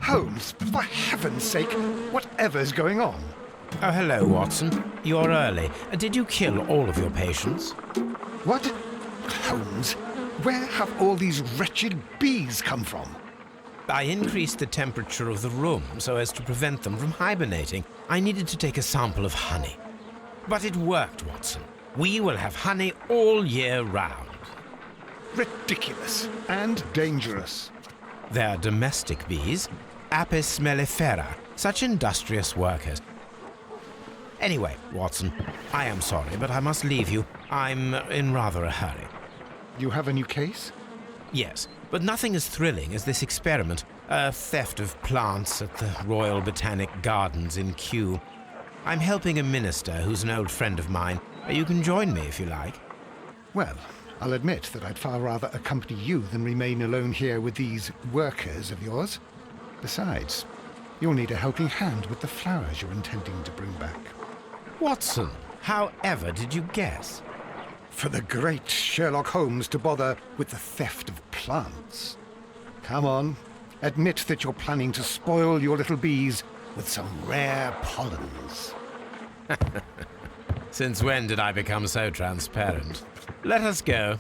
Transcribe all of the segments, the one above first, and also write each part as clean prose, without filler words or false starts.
Holmes, for heaven's sake, whatever's going on? Oh, hello, Watson. You're early. Did you kill all of your patients? What? Holmes, where have all these wretched bees come from? I increased the temperature of the room so as to prevent them from hibernating. I needed to take a sample of honey. But it worked, Watson. We will have honey all year round. Ridiculous and dangerous. They're domestic bees, Apis mellifera, such industrious workers. Anyway, Watson, I am sorry, but I must leave you. I'm in rather a hurry. You have a new case? Yes, but nothing as thrilling as this experiment. A theft of plants at the Royal Botanic Gardens in Kew. I'm helping a minister who's an old friend of mine. You can join me if you like. Well, I'll admit that I'd far rather accompany you than remain alone here with these workers of yours. Besides, you'll need a helping hand with the flowers you're intending to bring back. Watson, how ever did you guess? For the great Sherlock Holmes to bother with the theft of plants. Come on, admit that you're planning to spoil your little bees with some rare pollens. Since when did I become so transparent? Let us go.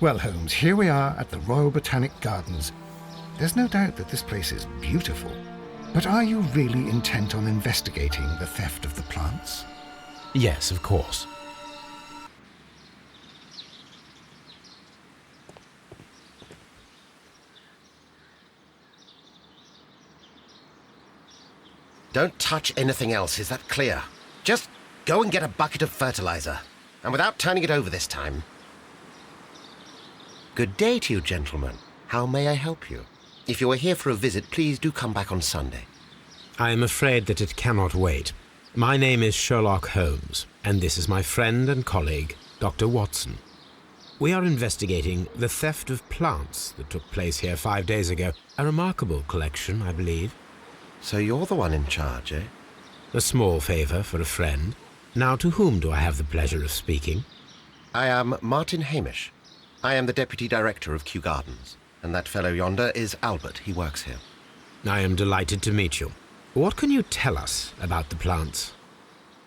Well, Holmes, here we are at the Royal Botanic Gardens. There's no doubt that this place is beautiful. But are you really intent on investigating the theft of the plants? Yes, of course. Don't touch anything else, is that clear? Just go and get a bucket of fertilizer. And without turning it over this time. Good day to you, gentlemen. How may I help you? If you are here for a visit, please do come back on Sunday. I am afraid that it cannot wait. My name is Sherlock Holmes, and this is my friend and colleague, Dr. Watson. We are investigating the theft of plants that took place here 5 days ago. A remarkable collection, I believe. So you're the one in charge, eh? A small favor for a friend. Now, to whom do I have the pleasure of speaking? I am Martin Hamish. I am the Deputy Director of Kew Gardens, and that fellow yonder is Albert. He works here. I am delighted to meet you. What can you tell us about the plants?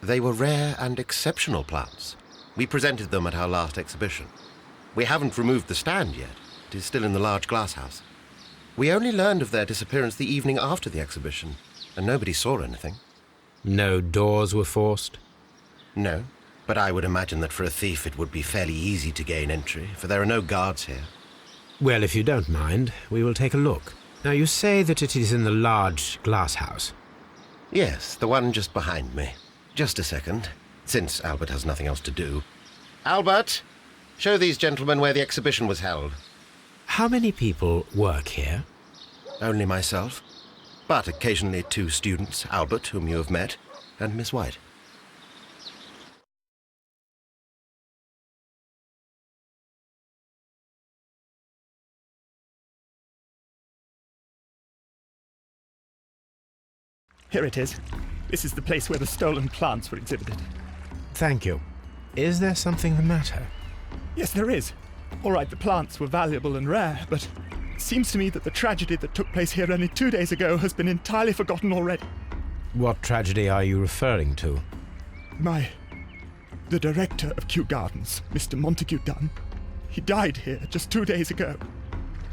They were rare and exceptional plants. We presented them at our last exhibition. We haven't removed the stand yet. It is still in the large glass house. We only learned of their disappearance the evening after the exhibition, and nobody saw anything. No doors were forced? No, but I would imagine that for a thief it would be fairly easy to gain entry, for there are no guards here. Well, if you don't mind, we will take a look. Now, you say that it is in the large glass house. Yes, the one just behind me. Just a second, since Albert has nothing else to do. Albert, show these gentlemen where the exhibition was held. How many people work here? Only myself, but occasionally 2 students, Albert, whom you have met, and Miss White. Here it is. This is the place where the stolen plants were exhibited. Thank you. Is there something the matter? Yes, there is. All right, the plants were valuable and rare, but it seems to me that the tragedy that took place here only 2 days ago has been entirely forgotten already. What tragedy are you referring to? The director of Kew Gardens, Mr. Montague Dunn, he died here just 2 days ago.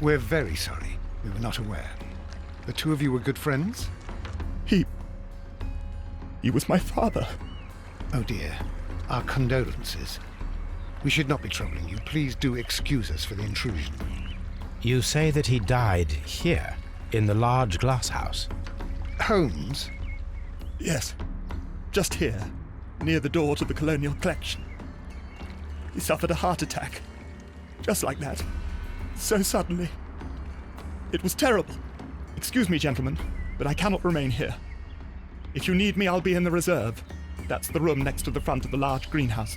We're very sorry. We were not aware. The two of you were good friends? He was my father. Oh dear. Our condolences. We should not be troubling you. Please do excuse us for the intrusion. You say that he died here, in the large glass house? Holmes? Yes, just here, near the door to the Colonial Collection. He suffered a heart attack. Just like that. So suddenly. It was terrible. Excuse me, gentlemen, but I cannot remain here. If you need me, I'll be in the reserve. That's the room next to the front of the large greenhouse.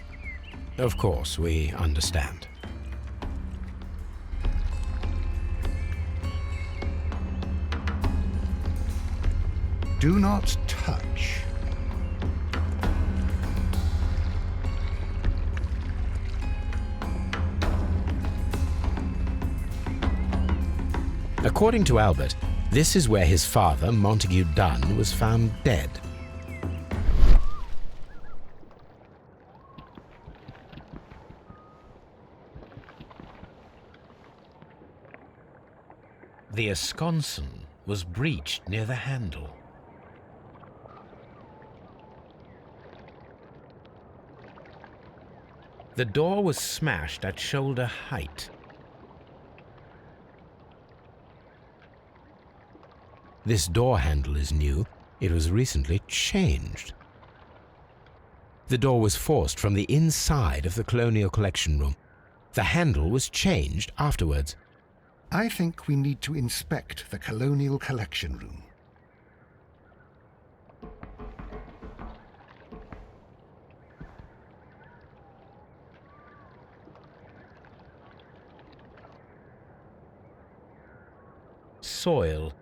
Of course, we understand. Do not touch. According to Albert, this is where his father, Montague Dunn, was found dead. The esconsson was breached near the handle. The door was smashed at shoulder height. This door handle is new. It was recently changed. The door was forced from the inside of the Colonial Collection room. The handle was changed afterwards. I think we need to inspect the Colonial Collection room. Soil.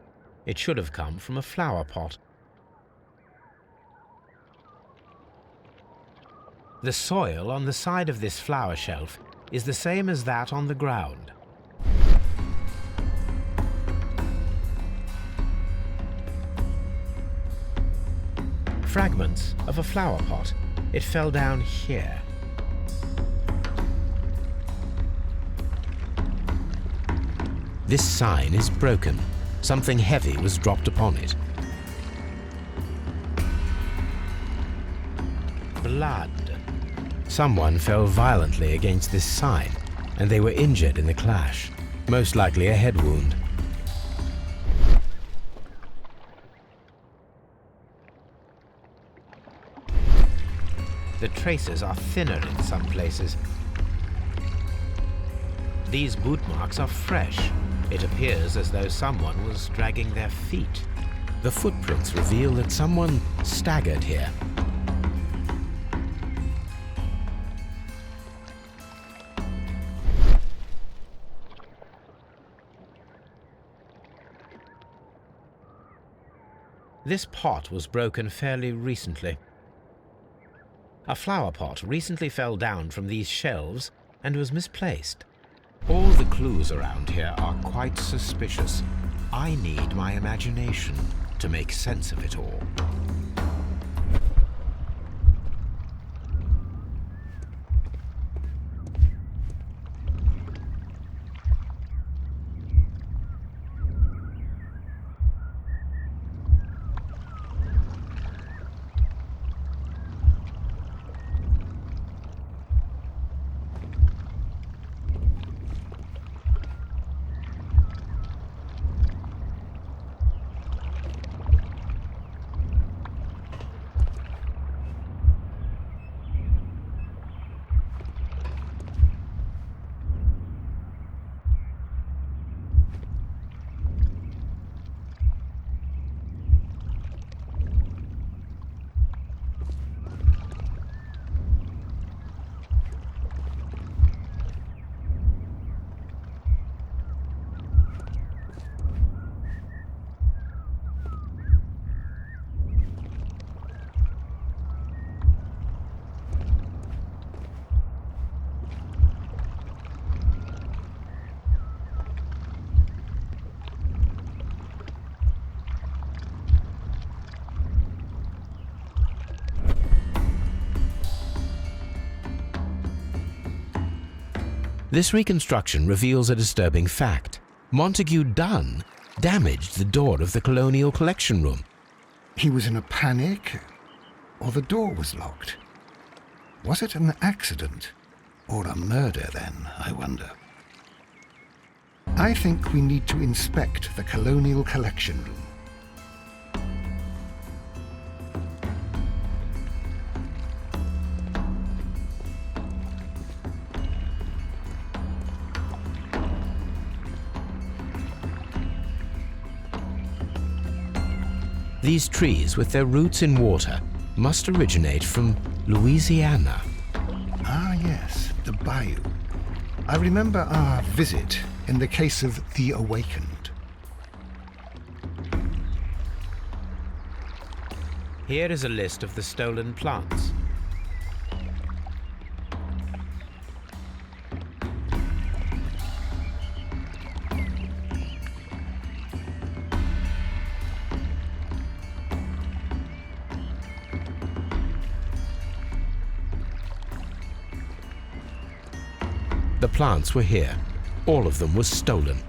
It should have come from a flower pot. The soil on the side of this flower shelf is the same as that on the ground. Fragments of a flower pot. It fell down here. This sign is broken. Something heavy was dropped upon it. Blood. Someone fell violently against this sign, and they were injured in the clash, most likely a head wound. The traces are thinner in some places. These boot marks are fresh. It appears as though someone was dragging their feet. The footprints reveal that someone staggered here. This pot was broken fairly recently. A flower pot recently fell down from these shelves and was misplaced. All the clues around here are quite suspicious. I need my imagination to make sense of it all. This reconstruction reveals a disturbing fact. Montague Dunn damaged the door of the Colonial Collection Room. He was in a panic, or the door was locked? Was it an accident, or a murder then, I wonder? I think we need to inspect the Colonial Collection Room. These trees, with their roots in water, must originate from Louisiana. Ah, yes, the bayou. I remember our visit in the case of the Awakened. Here is a list of the stolen plants. The plants were here. All of them were stolen.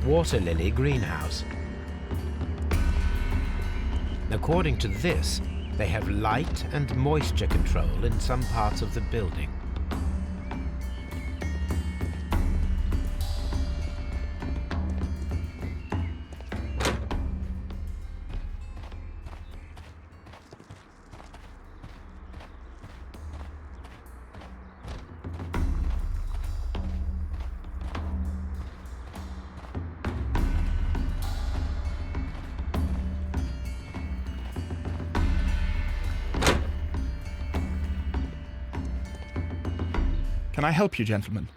Water lily greenhouse. According to this, they have light and moisture control in some parts of the building. Can I help you, gentlemen?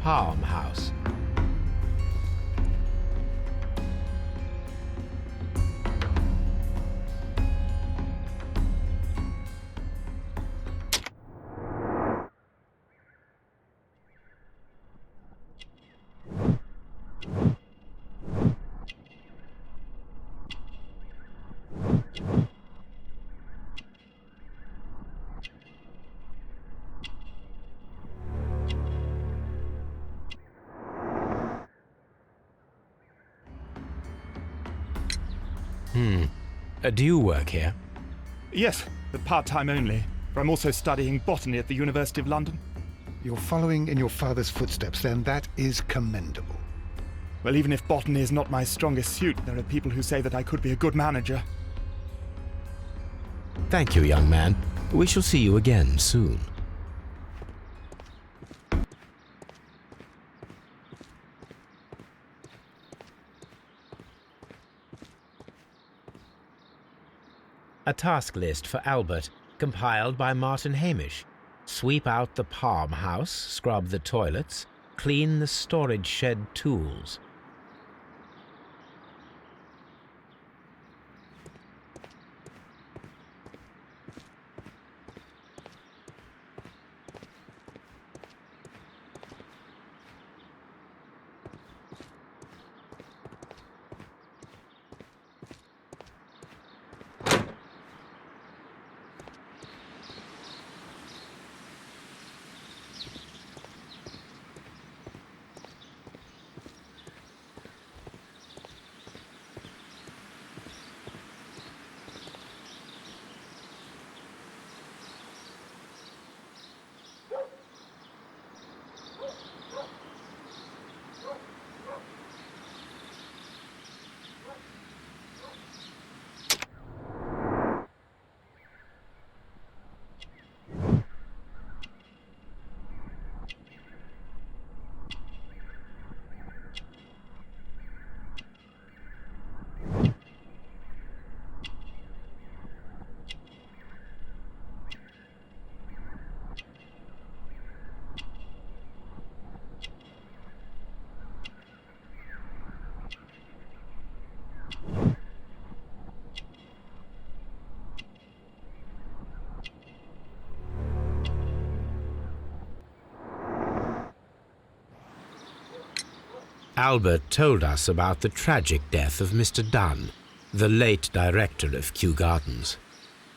Palm house. Hmm. Do you work here? Yes, but part-time only, for I'm also studying botany at the University of London. You're following in your father's footsteps, then. That is commendable. Well, even if botany is not my strongest suit, there are people who say that I could be a good manager. Thank you, young man. We shall see you again soon. A task list for Albert, compiled by Martin Hamish. Sweep out the palm house, scrub the toilets, clean the storage shed tools. Albert told us about the tragic death of Mr. Dunn, the late director of Kew Gardens.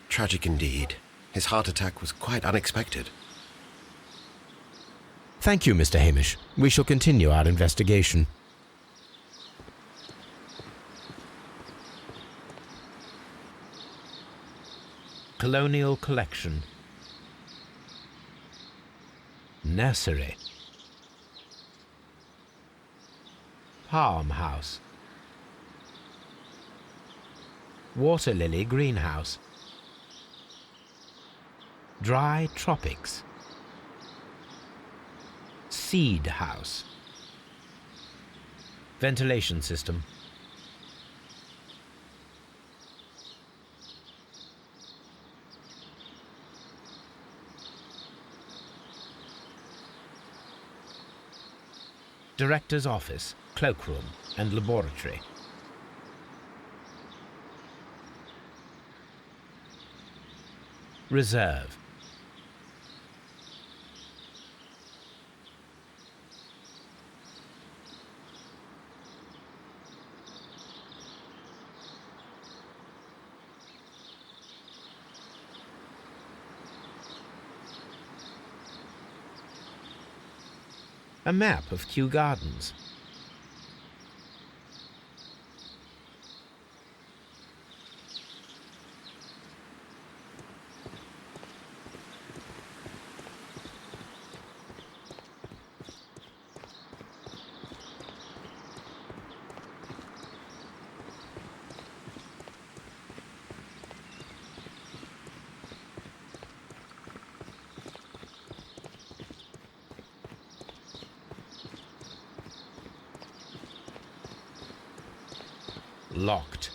Tragic indeed. His heart attack was quite unexpected. Thank you, Mr. Hamish. We shall continue our investigation. Colonial Collection. Nursery. Palm House. Water Lily Greenhouse. Dry Tropics. Seed House. Ventilation System. Director's Office, Cloakroom and Laboratory. Reserve. A map of Kew Gardens. Locked.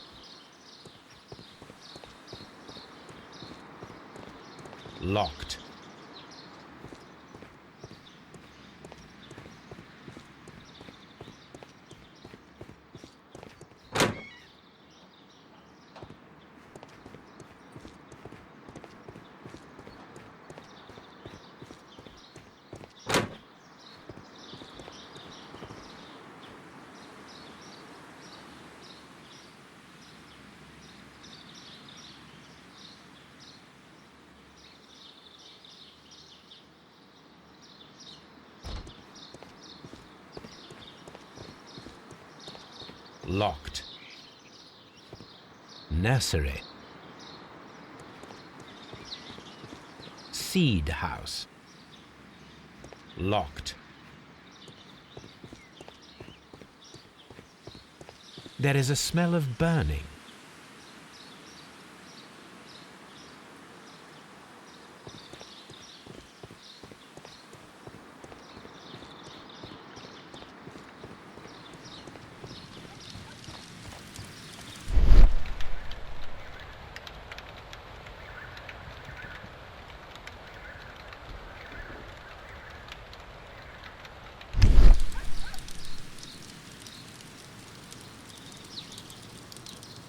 Locked. Locked. Nursery. seed house. Locked. There is a smell of burning.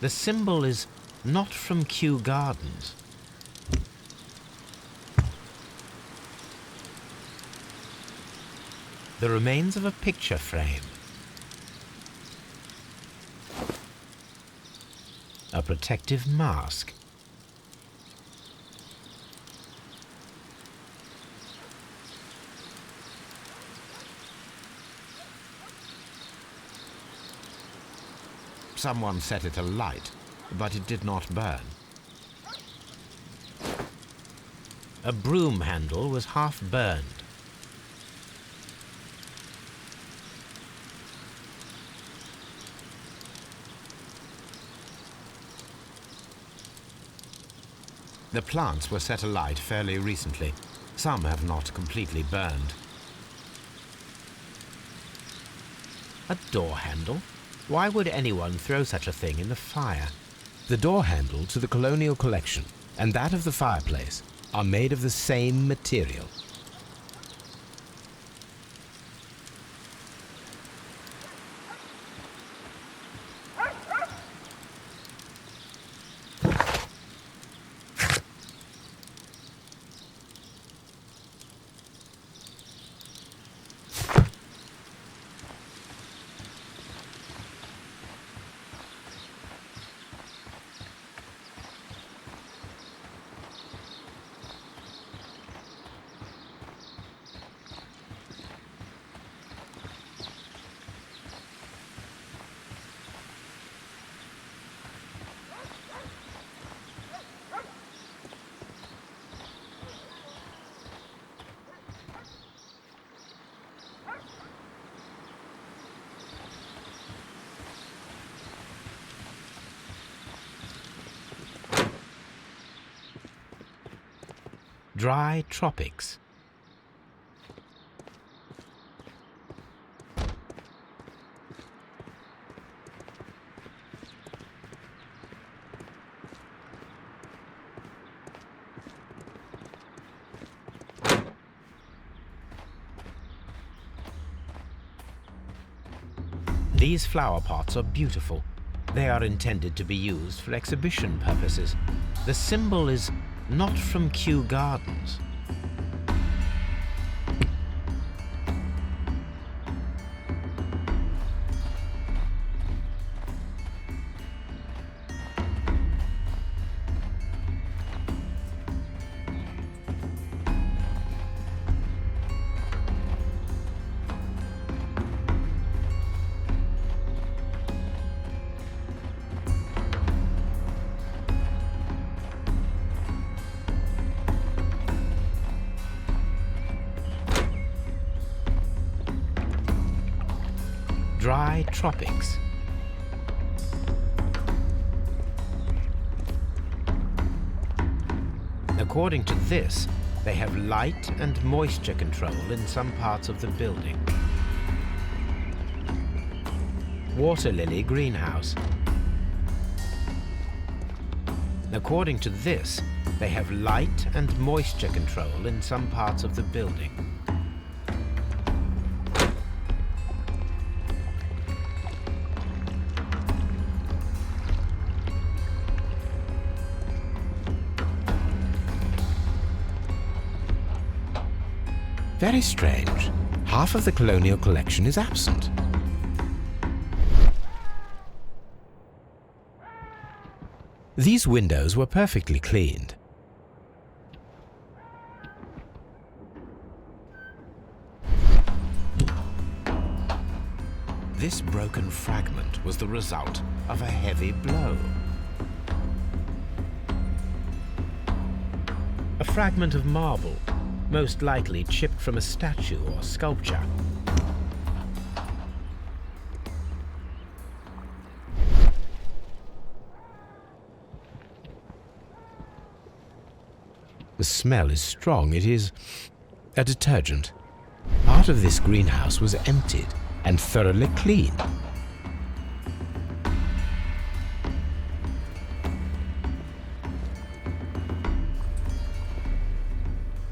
The symbol is not from Kew Gardens. The remains of a picture frame. A protective mask. Someone set it alight, but it did not burn. A broom handle was half burned. The plants were set alight fairly recently. Some have not completely burned. A door handle? Why would anyone throw such a thing in the fire? The door handle to the colonial collection and that of the fireplace are made of the same material. Dry tropics. These flower pots are beautiful. They are intended to be used for exhibition purposes. The symbol is not from Kew Gardens. Dry tropics. According to this, they have light and moisture control in some parts of the building. Water lily greenhouse. According to this, they have light and moisture control in some parts of the building. Very strange. Half of the colonial collection is absent. These windows were perfectly cleaned. This broken fragment was the result of a heavy blow. A fragment of marble, most likely chipped from a statue or sculpture. The smell is strong. It is a detergent. Part of this greenhouse was emptied and thoroughly cleaned.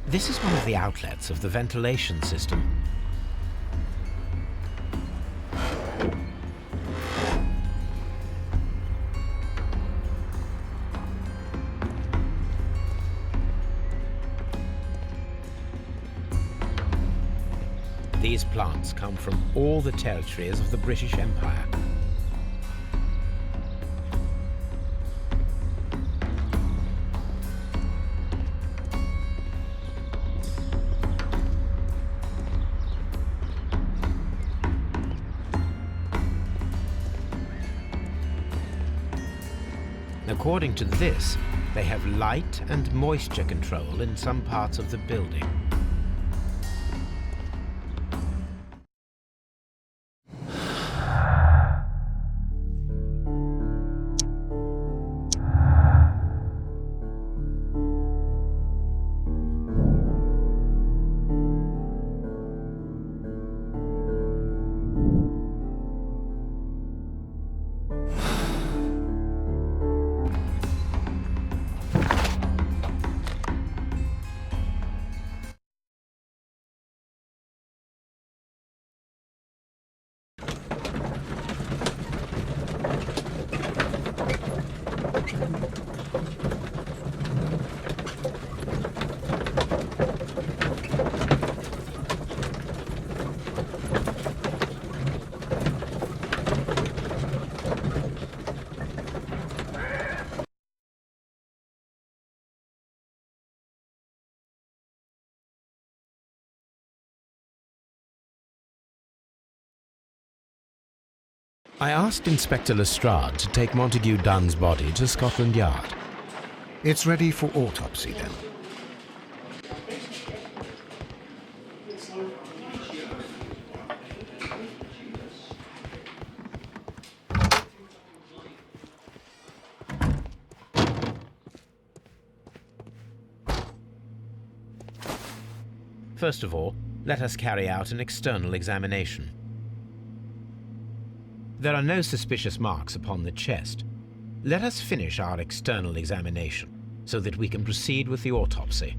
This is one of the outlets of the ventilation system. These plants come from all the territories of the British Empire. According to this, they have light and moisture control in some parts of the building. I asked Inspector Lestrade to take Montague Dunn's body to Scotland Yard. It's ready for autopsy then. First of all, let us carry out an external examination. There are no suspicious marks upon the chest. Let us finish our external examination so that we can proceed with the autopsy.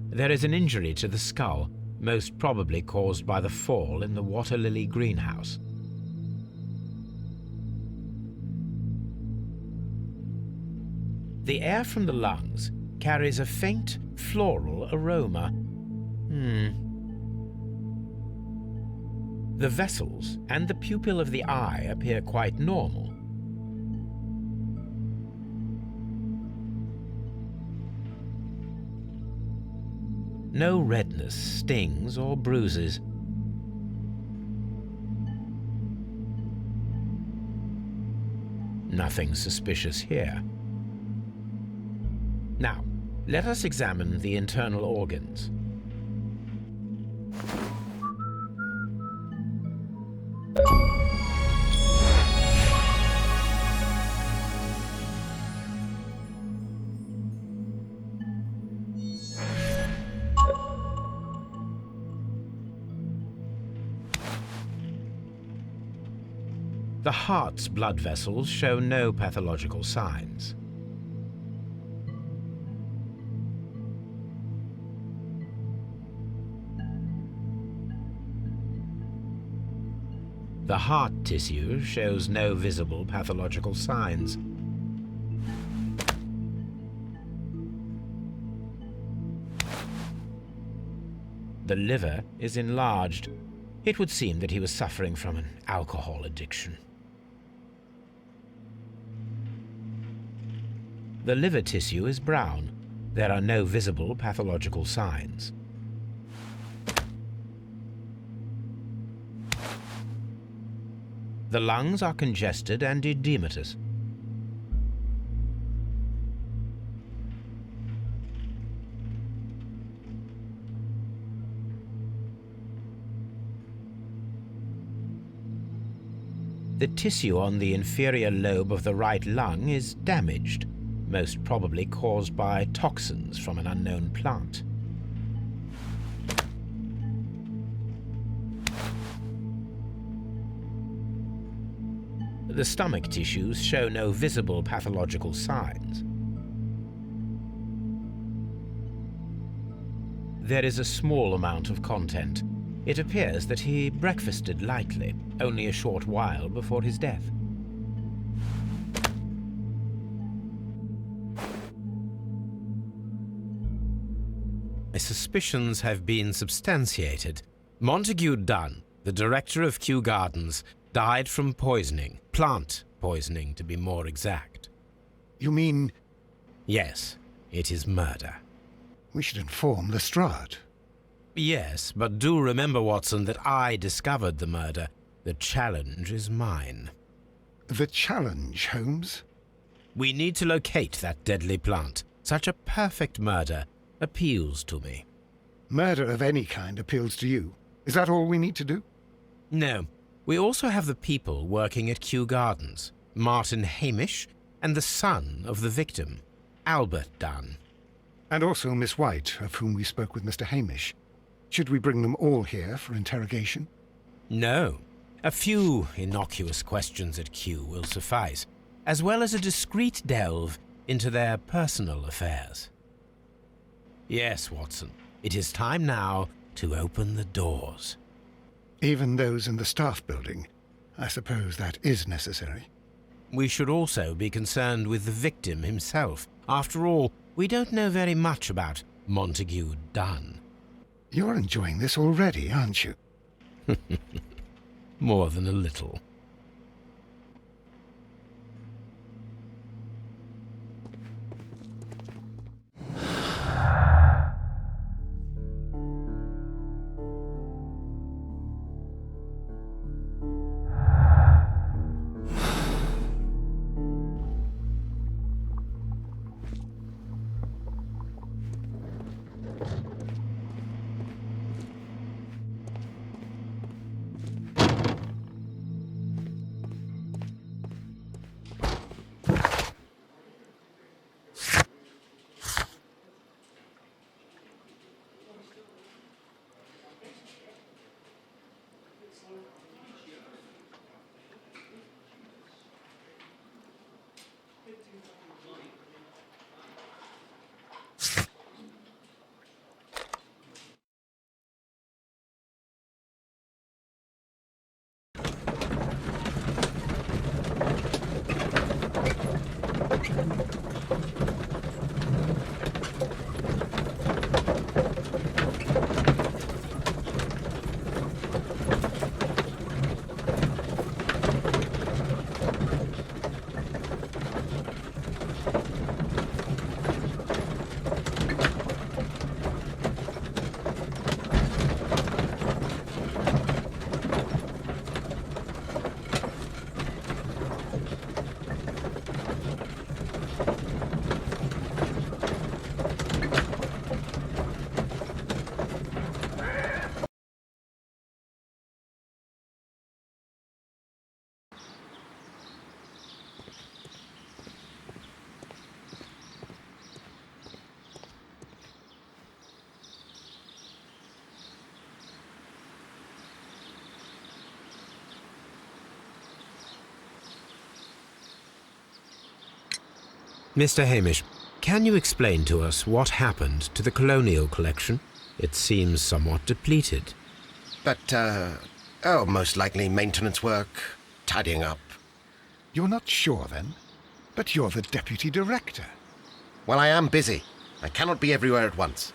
There is an injury to the skull, most probably caused by the fall in the water lily greenhouse. The air from the lungs carries a faint floral aroma. The vessels and the pupil of the eye appear quite normal. No redness, stings, or bruises. Nothing suspicious here. Now, let us examine the internal organs. The heart's blood vessels show no pathological signs. The heart tissue shows no visible pathological signs. The liver is enlarged. It would seem that he was suffering from an alcohol addiction. The liver tissue is brown. There are no visible pathological signs. The lungs are congested and edematous. The tissue on the inferior lobe of the right lung is damaged, most probably caused by toxins from an unknown plant. The stomach tissues show no visible pathological signs. There is a small amount of content. It appears that he breakfasted lightly, only a short while before his death. My suspicions have been substantiated. Montague Dunn, the director of Kew Gardens, died from poisoning. Plant poisoning, to be more exact. You mean Yes, it is murder. we should inform Lestrade? Yes, but do remember, Watson, that I discovered the murder. The challenge is mine. The challenge, Holmes? We need to locate that deadly plant. Such a perfect murder appeals to me. Murder of any kind appeals to you. Is that all we need to do? No, we also have the people working at Kew Gardens. Martin Hamish and the son of the victim, Albert Dunn. And also Miss White, of whom we spoke with Mr. Hamish. Should we bring them all here for interrogation? No, a few innocuous questions at Kew will suffice, as well as a discreet delve into their personal affairs. Yes, Watson, it is time now to open the doors. Even those in the staff building. I suppose that is necessary. We should also be concerned with the victim himself. After all, we don't know very much about Montague Dunn. You're enjoying this already, aren't you? More than a little. Mr. Hamish, can you explain to us what happened to the colonial collection? It seems somewhat depleted. But, most likely maintenance work, tidying up. You're not sure, then? But you're the deputy director. Well, I am busy. I cannot be everywhere at once.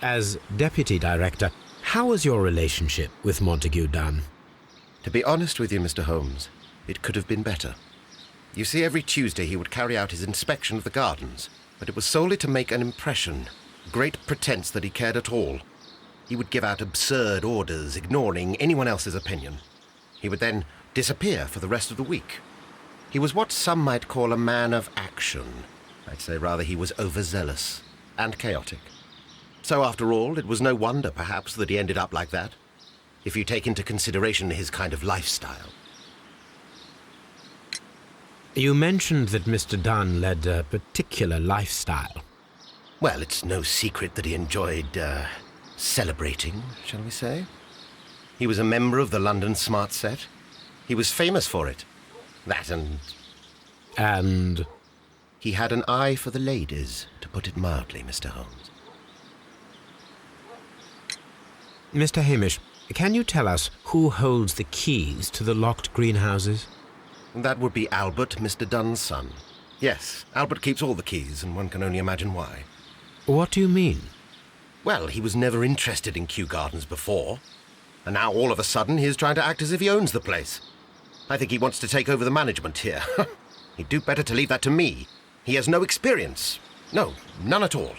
As deputy director, how was your relationship with Montague Dunn? To be honest with you, Mr. Holmes, it could have been better. You see, every Tuesday he would carry out his inspection of the gardens, but it was solely to make an impression, great pretense that he cared at all. He would give out absurd orders, ignoring anyone else's opinion. He would then disappear for the rest of the week. He was what some might call a man of action. I'd say rather he was overzealous and chaotic. So after all, it was no wonder, perhaps, that he ended up like that, if you take into consideration his kind of lifestyle. You mentioned that Mr. Dunn led a particular lifestyle. Well, it's no secret that he enjoyed, celebrating, shall we say? He was a member of the London Smart Set. He was famous for it. That and... And? He had an eye for the ladies, to put it mildly, Mr. Holmes. Mr. Hamish, can you tell us who holds the keys to the locked greenhouses? That would be Albert, Mr. Dunn's son. Yes, Albert keeps all the keys, and one can only imagine why. What do you mean? Well, he was never interested in Kew Gardens before, and now all of a sudden he is trying to act as if he owns the place. I think he wants to take over the management here. He'd do better to leave that to me. He has no experience. No, none at all.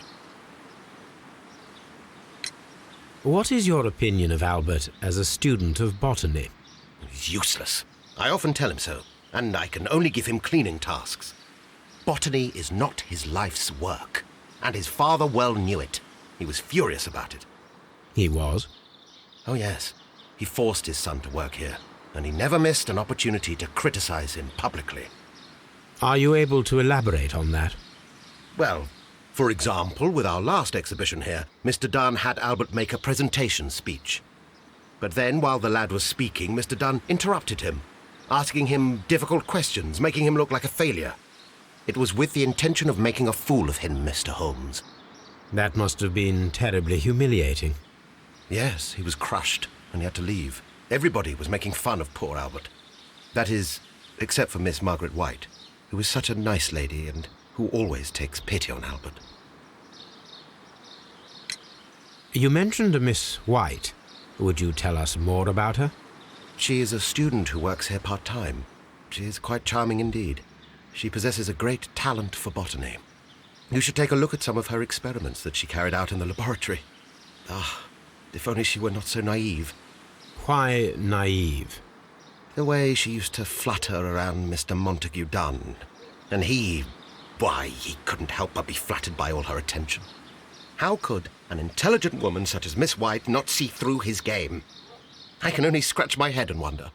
What is your opinion of Albert as a student of botany? He's useless. I often tell him so, and I can only give him cleaning tasks. Botany is not his life's work, and his father well knew it. He was furious about it. He was? Oh, yes. He forced his son to work here, and he never missed an opportunity to criticize him publicly. Are you able to elaborate on that? Well, for example, with our last exhibition here, Mr. Dunn had Albert make a presentation speech. But then, while the lad was speaking, Mr. Dunn interrupted him, asking him difficult questions, making him look like a failure. It was with the intention of making a fool of him, Mr. Holmes. That must have been terribly humiliating. Yes, he was crushed, and he had to leave. Everybody was making fun of poor Albert. That is, except for Miss Margaret White, who is such a nice lady and who always takes pity on Albert. You mentioned a Miss White. Would you tell us more about her? She is a student who works here part-time. She is quite charming indeed. She possesses a great talent for botany. You should take a look at some of her experiments that she carried out in the laboratory. Ah, if only she were not so naive. Why naive? The way she used to flutter around Mr. Montague Dunn. And he couldn't help but be flattered by all her attention. How could an intelligent woman such as Miss White not see through his game? I can only scratch my head and wonder.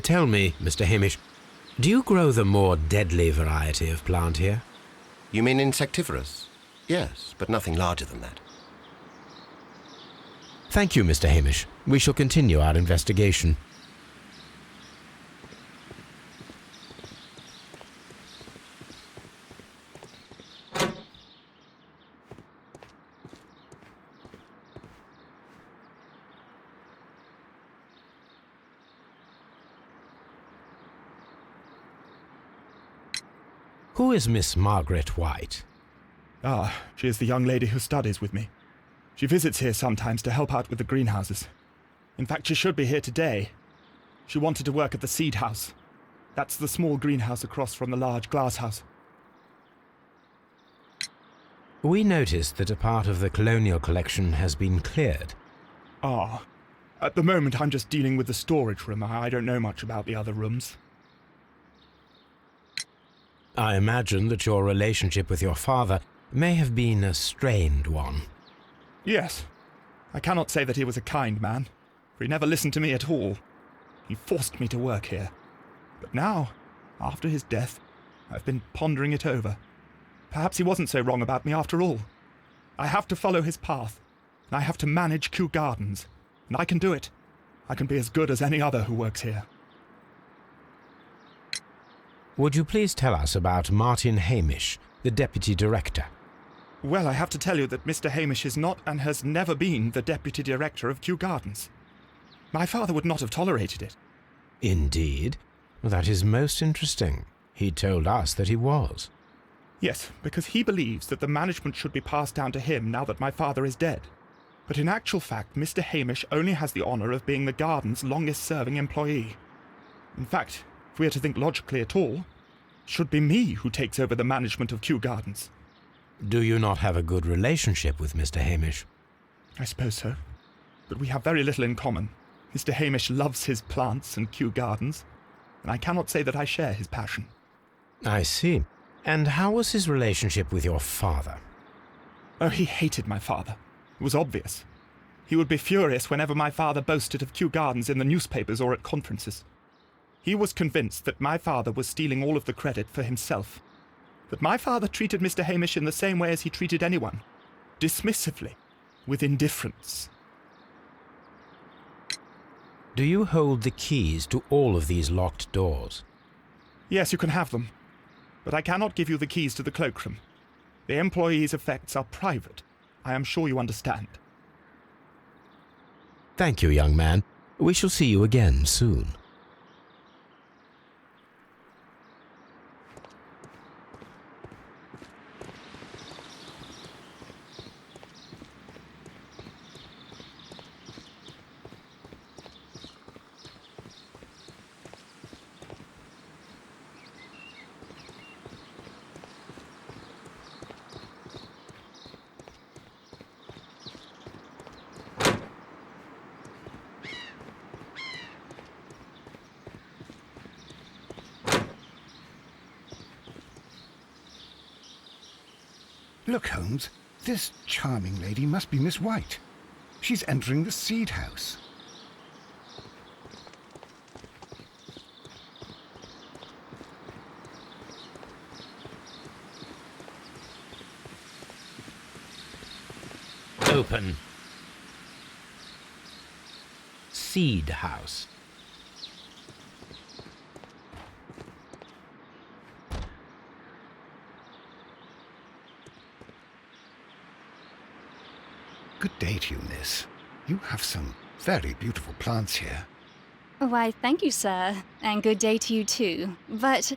Tell me, Mr. Hamish, do you grow the more deadly variety of plant here? You mean insectivorous? Yes, but nothing larger than that. Thank you, Mr. Hamish. We shall continue our investigation. Who is Miss Margaret White? Ah, she is the young lady who studies with me. She visits here sometimes to help out with the greenhouses. In fact, she should be here today. She wanted to work at the seed house. That's the small greenhouse across from the large glass house. We noticed that a part of the colonial collection has been cleared. Ah, at the moment I'm just dealing with the storage room. I don't know much about the other rooms. I imagine that your relationship with your father may have been a strained one. Yes. I cannot say that he was a kind man, for he never listened to me at all. He forced me to work here. But now, after his death, I've been pondering it over. Perhaps he wasn't so wrong about me after all. I have to follow his path, and I have to manage Kew Gardens, and I can do it. I can be as good as any other who works here. Would you please tell us about Martin Hamish, the Deputy Director? Well, I have to tell you that Mr. Hamish is not and has never been the Deputy Director of Kew Gardens. My father would not have tolerated it. Indeed? That is most interesting. He told us that he was. Yes, because he believes that the management should be passed down to him now that my father is dead. But in actual fact, Mr. Hamish only has the honour of being the garden's longest-serving employee. In fact, if we are to think logically at all, it should be me who takes over the management of Kew Gardens. Do you not have a good relationship with Mr. Hamish? I suppose so. But we have very little in common. Mr. Hamish loves his plants and Kew Gardens, and I cannot say that I share his passion. I see. And how was his relationship with your father? Oh, he hated my father. It was obvious. He would be furious whenever my father boasted of Kew Gardens in the newspapers or at conferences. He was convinced that my father was stealing all of the credit for himself. That my father treated Mr. Hamish in the same way as he treated anyone. Dismissively. With indifference. Do you hold the keys to all of these locked doors? Yes, you can have them. But I cannot give you the keys to the cloakroom. The employees' effects are private. I am sure you understand. Thank you, young man. We shall see you again soon. Look, Holmes, this charming lady must be Miss White. She's entering the seed house. Open. Seed house. Good day to you, miss. You have some very beautiful plants here. Why, thank you, sir. And good day to you, too. But...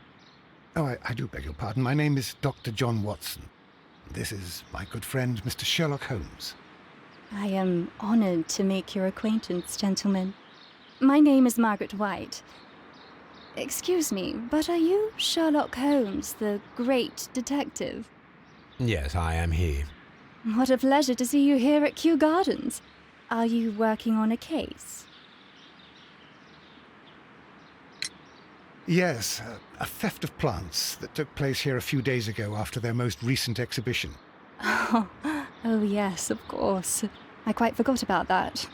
Oh, I do beg your pardon. My name is Dr. John Watson. This is my good friend, Mr. Sherlock Holmes. I am honored to make your acquaintance, gentlemen. My name is Margaret White. Excuse me, but are you Sherlock Holmes, the great detective? Yes, I am he. What a pleasure to see you here at Kew Gardens. Are you working on a case? Yes, a theft of plants that took place here a few days ago after their most recent exhibition. Oh yes, of course. I quite forgot about that.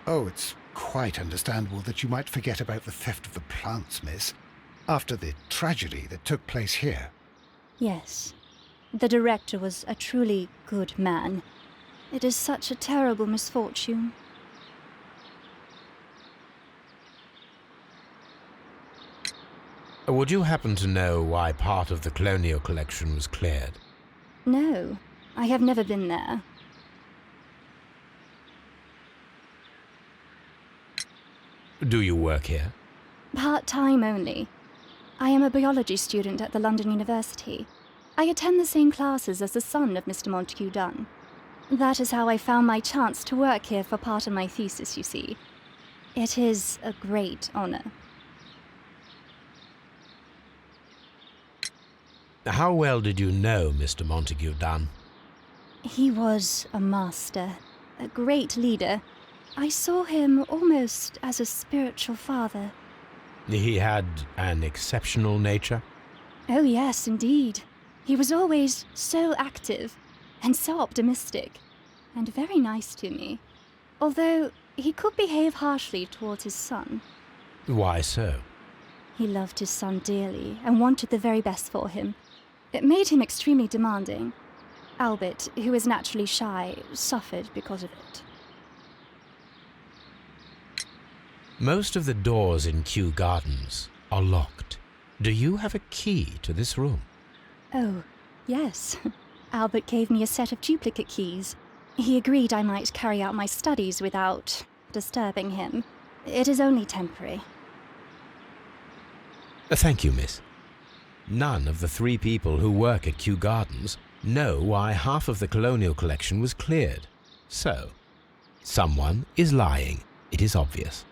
Oh, it's quite understandable that you might forget about the theft of the plants, miss, after the tragedy that took place here. Yes. The director was a truly good man. It is such a terrible misfortune. Would you happen to know why part of the colonial collection was cleared? No, I have never been there. Do you work here? Part-time only. I am a biology student at the London University. I attend the same classes as the son of Mr. Montague Dunn. That is how I found my chance to work here for part of my thesis, you see. It is a great honor. How well did you know Mr. Montague Dunn? He was a master, a great leader. I saw him almost as a spiritual father. He had an exceptional nature? Oh yes, indeed. He was always so active and so optimistic and very nice to me. Although he could behave harshly towards his son. Why so? He loved his son dearly and wanted the very best for him. It made him extremely demanding. Albert, who is naturally shy, suffered because of it. Most of the doors in Kew Gardens are locked. Do you have a key to this room? Oh, yes. Albert gave me a set of duplicate keys. He agreed I might carry out my studies without disturbing him. It is only temporary. Thank you, miss. None of the 3 people who work at Kew Gardens know why half of the colonial collection was cleared. So, someone is lying. It is obvious.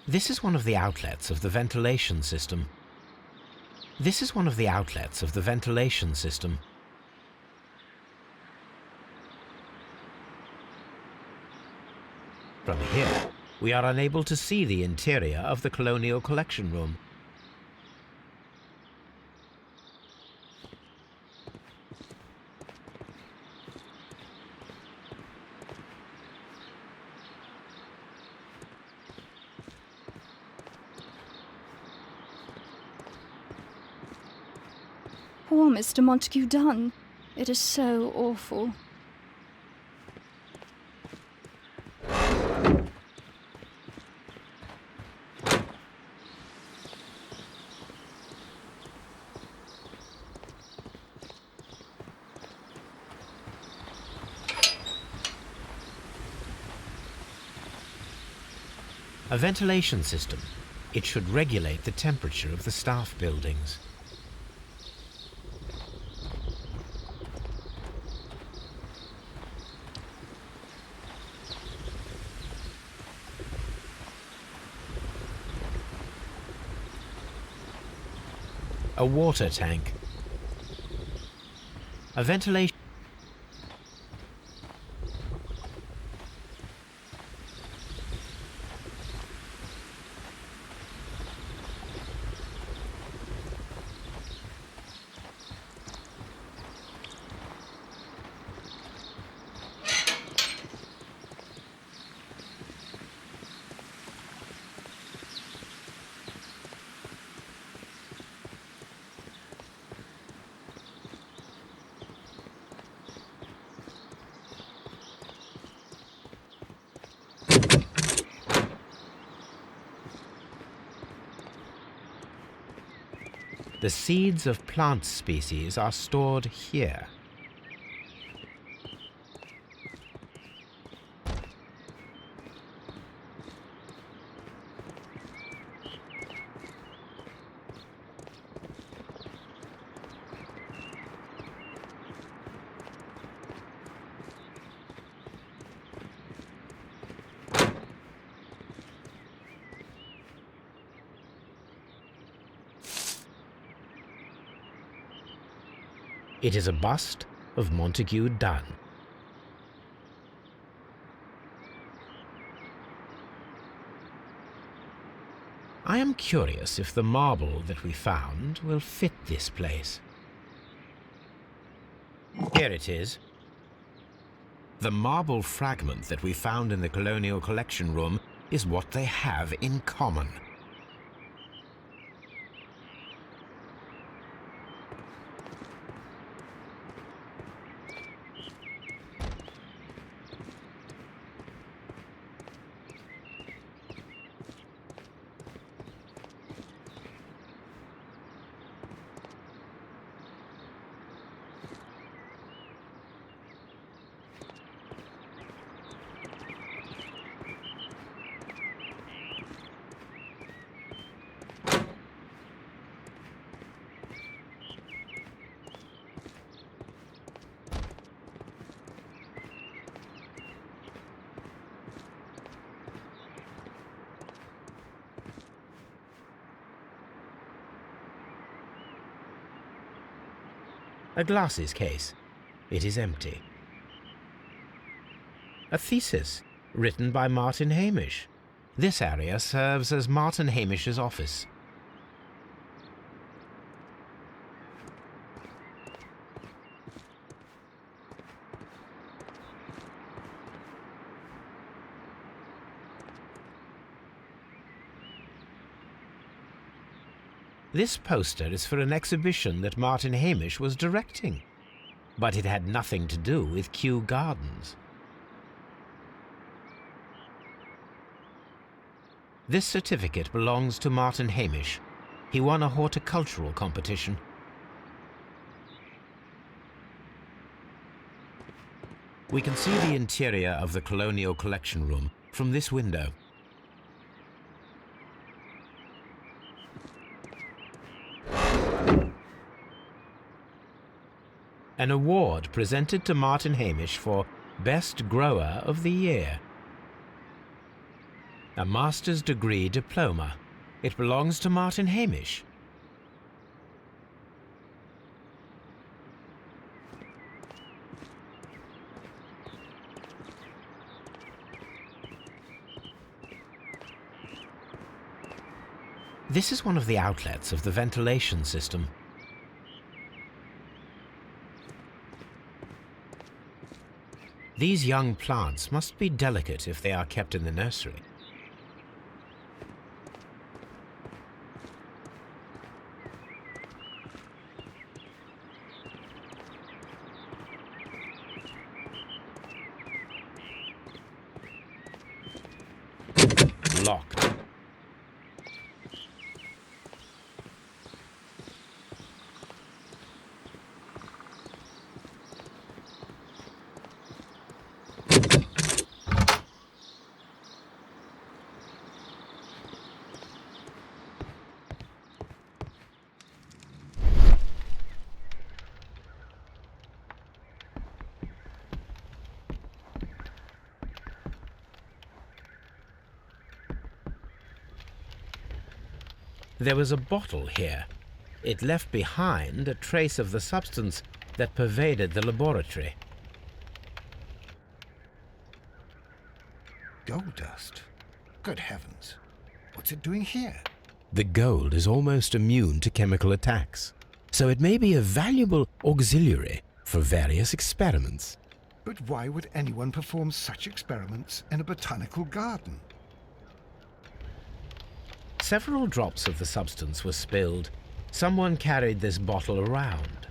This is one of the outlets of the ventilation system. From here, we are unable to see the interior of the colonial collection room. Poor Mr. Montague Dunn. It is so awful. A ventilation system. It should regulate the temperature of the staff buildings. A water tank. A ventilation. The seeds of plant species are stored here. It is a bust of Montague Dunn. I am curious if the marble that we found will fit this place. Here it is. The marble fragment that we found in the colonial collection room is what they have in common. A glasses case. It is empty. A thesis, written by Martin Hamish. This area serves as Martin Hamish's office. This poster is for an exhibition that Martin Hamish was directing, but it had nothing to do with Kew Gardens. This certificate belongs to Martin Hamish. He won a horticultural competition. We can see the interior of the Colonial Collection Room from this window. An award presented to Martin Hamish for Best Grower of the Year. A master's degree diploma. It belongs to Martin Hamish. This is one of the outlets of the ventilation system. These young plants must be delicate if they are kept in the nursery. Locked. There was a bottle here. It left behind a trace of the substance that pervaded the laboratory. Gold dust? Good heavens. What's it doing here? The gold is almost immune to chemical attacks, so it may be a valuable auxiliary for various experiments. But why would anyone perform such experiments in a botanical garden? Several drops of the substance were spilled. Someone carried this bottle around.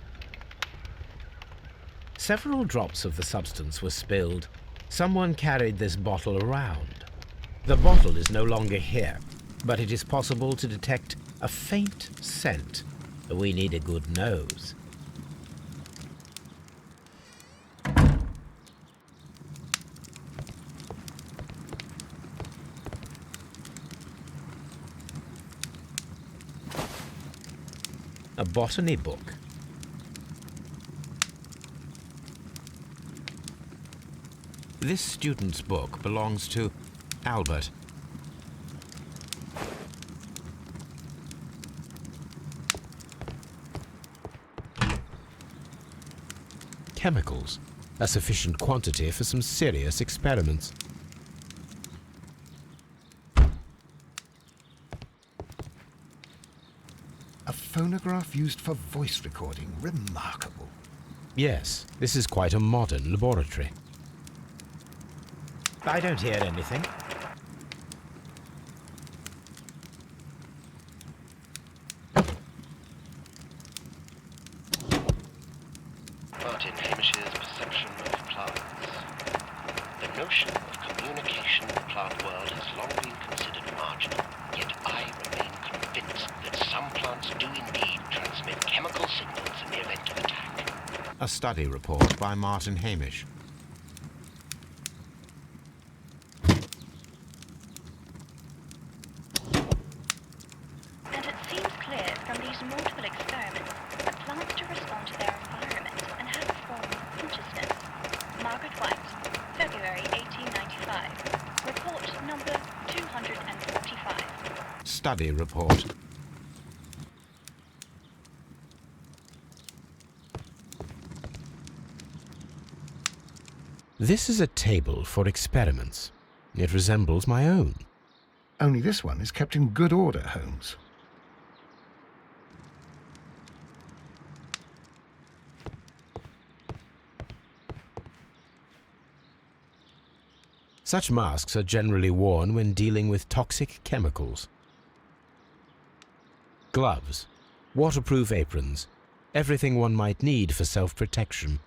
Several drops of the substance were spilled. Someone carried this bottle around. The bottle is no longer here, but it is possible to detect a faint scent. We need a good nose. A botany book. This student's book belongs to Albert. Chemicals, a sufficient quantity for some serious experiments. A phonograph used for voice recording. Remarkable. Yes, this is quite a modern laboratory. I don't hear anything. Martin Hamish's perception of plants. The notion of communication in the plant world has long been considered marginal, yet I remain convinced that some plants do indeed transmit chemical signals in the event of attack. A study report by Martin Hamish. And it seems clear from these multiple experiments that plants do respond to their environment and have a form of consciousness. Margaret White, February 1895. Report number 245. Study report. This is a table for experiments. It resembles my own. Only this one is kept in good order, Holmes. Such masks are generally worn when dealing with toxic chemicals. Gloves, waterproof aprons, everything one might need for self-protection.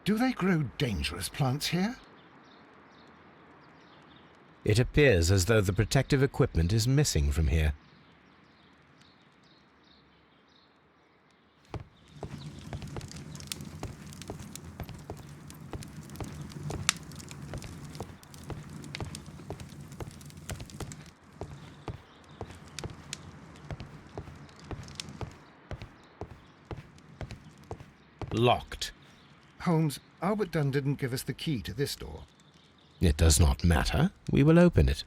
Do they grow dangerous plants here? It appears as though the protective equipment is missing from here. Locked. Holmes, Albert Dunn didn't give us the key to this door. It does not matter. We will open it.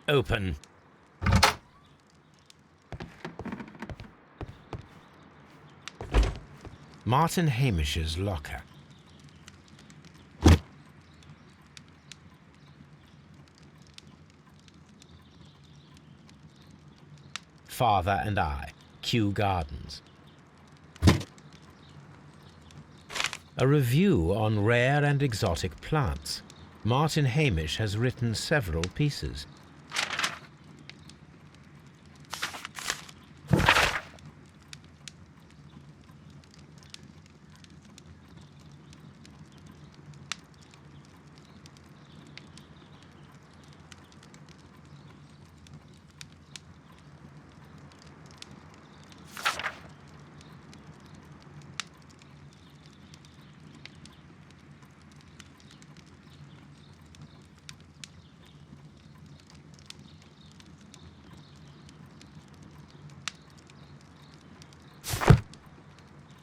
Open. Martin Hamish's locker. Father and I, Kew Gardens. A review on rare and exotic plants. Martin Hamish has written several pieces.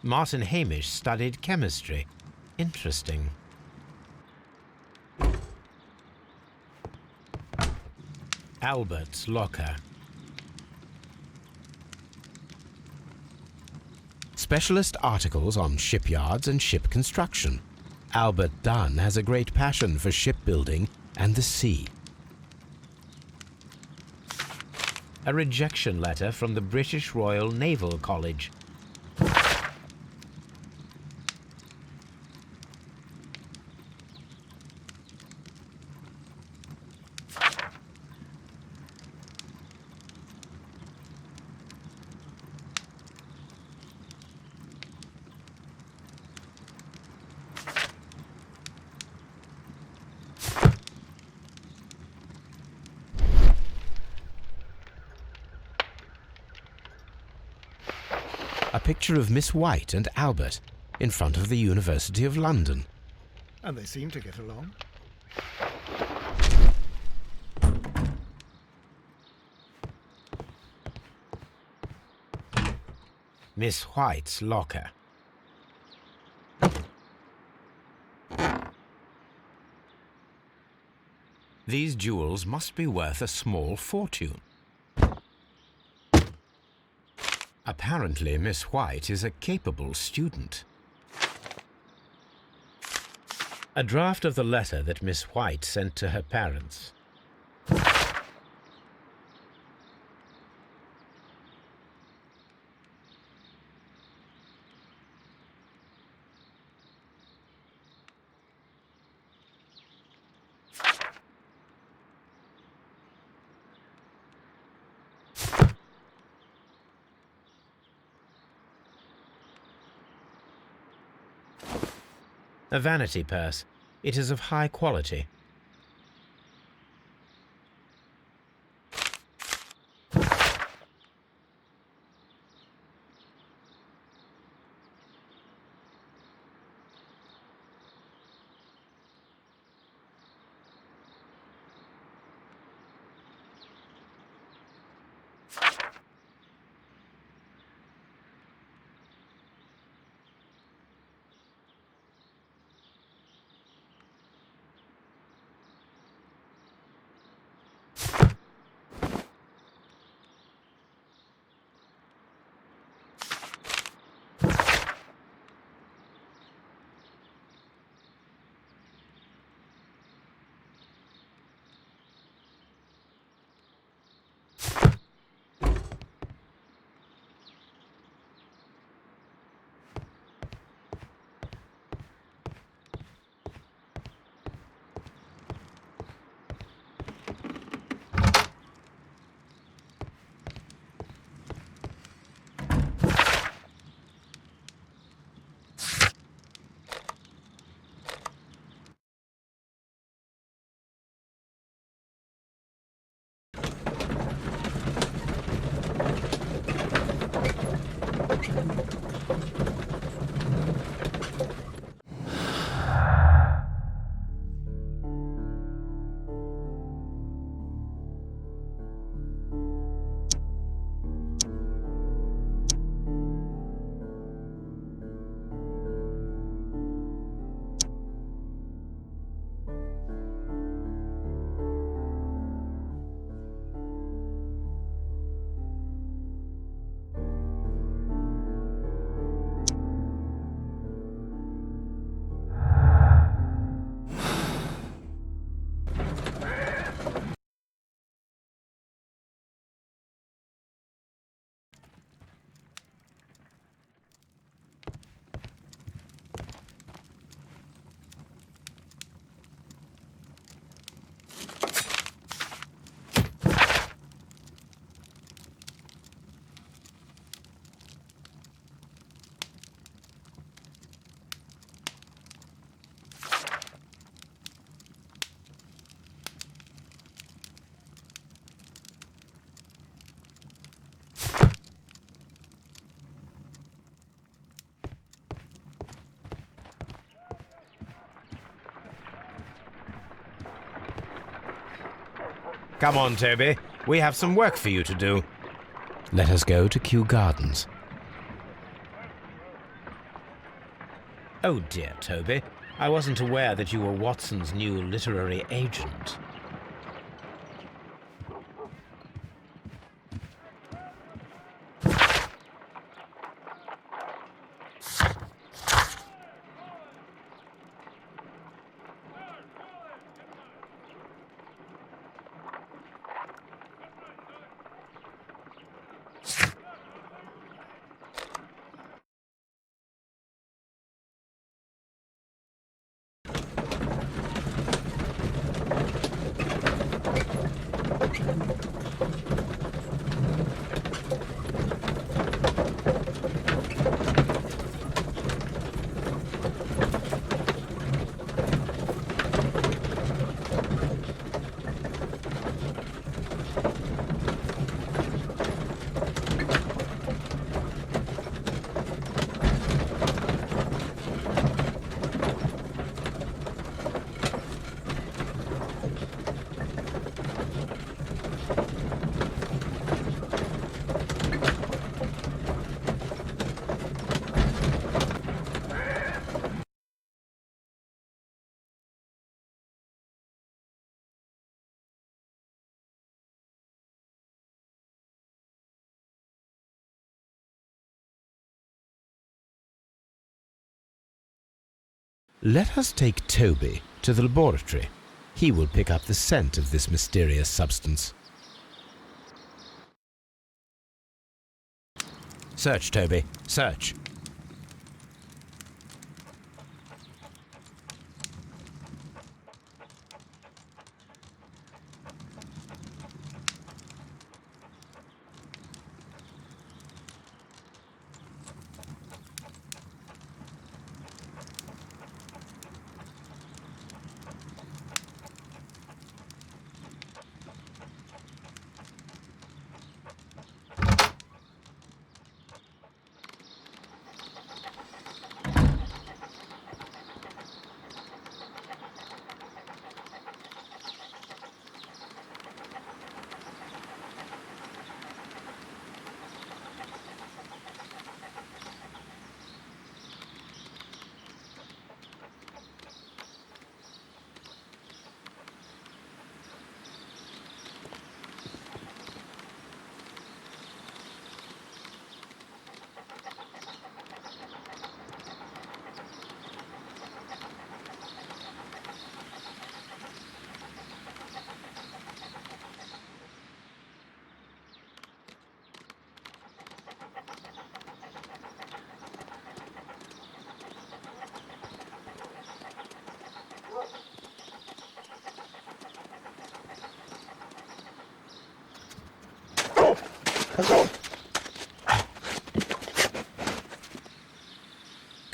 Martin Hamish studied chemistry. Interesting. Albert's locker. Specialist articles on shipyards and ship construction. Albert Dunn has a great passion for shipbuilding and the sea. A rejection letter from the British Royal Naval College. A picture of Miss White and Albert in front of the University of London. And they seem to get along. Miss White's locker. These jewels must be worth a small fortune. Apparently, Miss White is a capable student. A draft of the letter that Miss White sent to her parents. A vanity purse. It is of high quality. Come on, Toby. We have some work for you to do. Let us go to Kew Gardens. Oh dear, Toby. I wasn't aware that you were Watson's new literary agent. Let us take Toby to the laboratory. He will pick up the scent of this mysterious substance. Search, Toby. Search.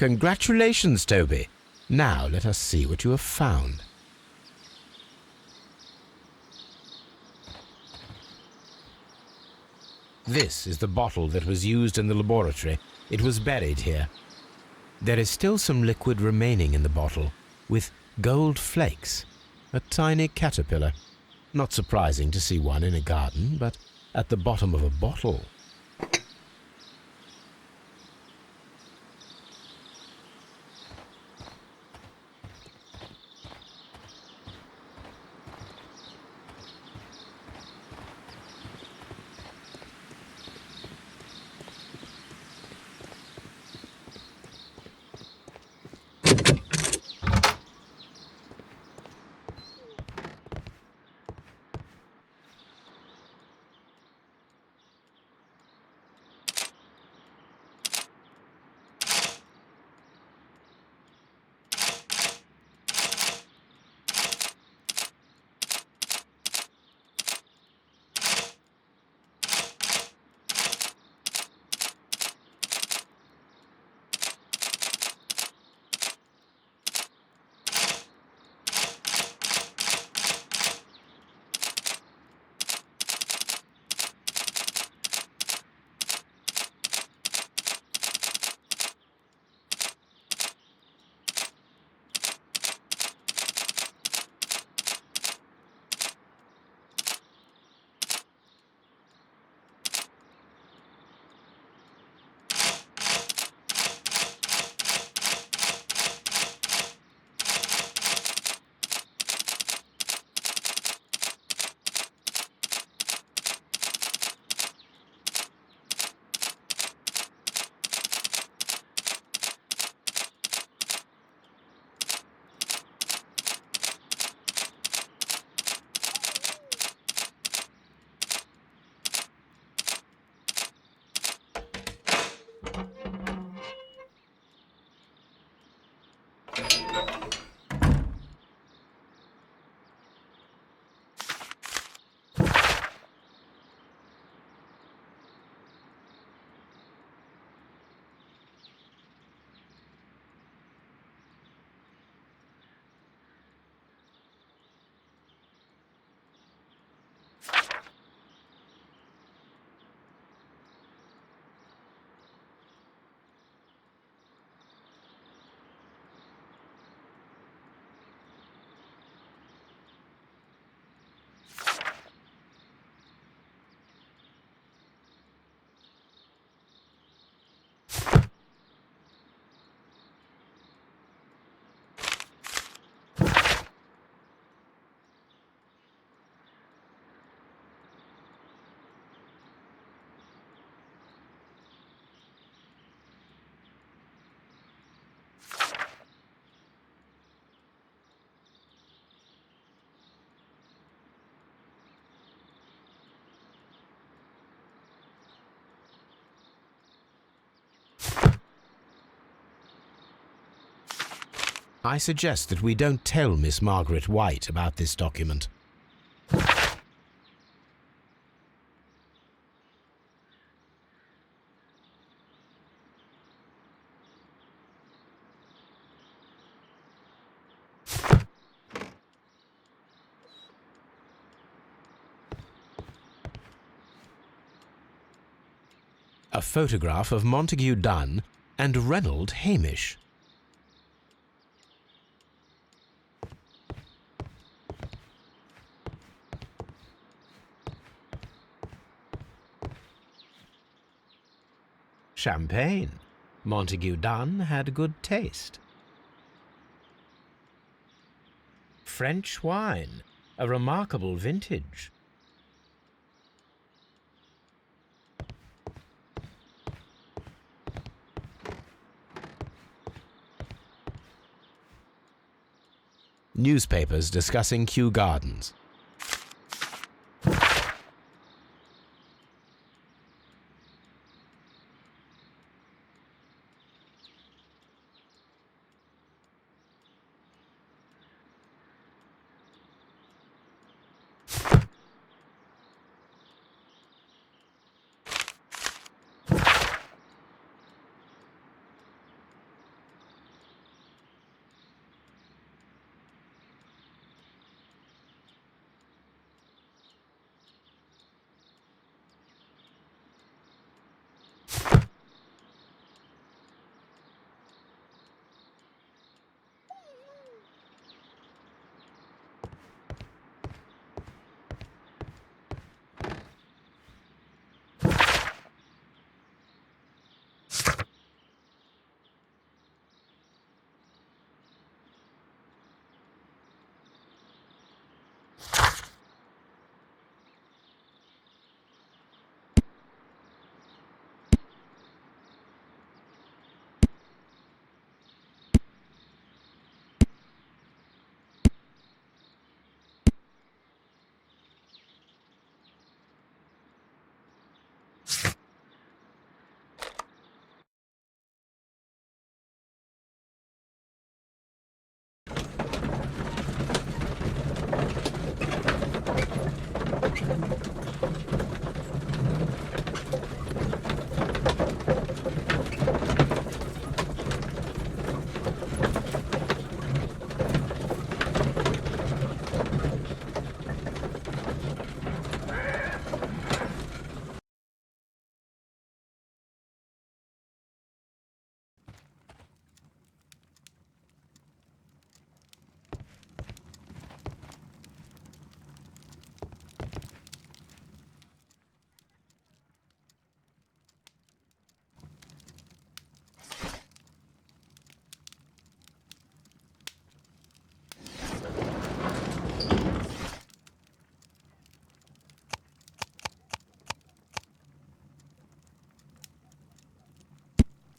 Congratulations, Toby. Now let us see what you have found. This is the bottle that was used in the laboratory. It was buried here. There is still some liquid remaining in the bottle, with gold flakes. A tiny caterpillar. Not surprising to see one in a garden, but at the bottom of a bottle. I suggest that we don't tell Miss Margaret White about this document. A photograph of Montague Dunn and Reynold Hamish. Champagne. Montague Dunn had good taste. French wine. A remarkable vintage. Newspapers discussing Kew Gardens.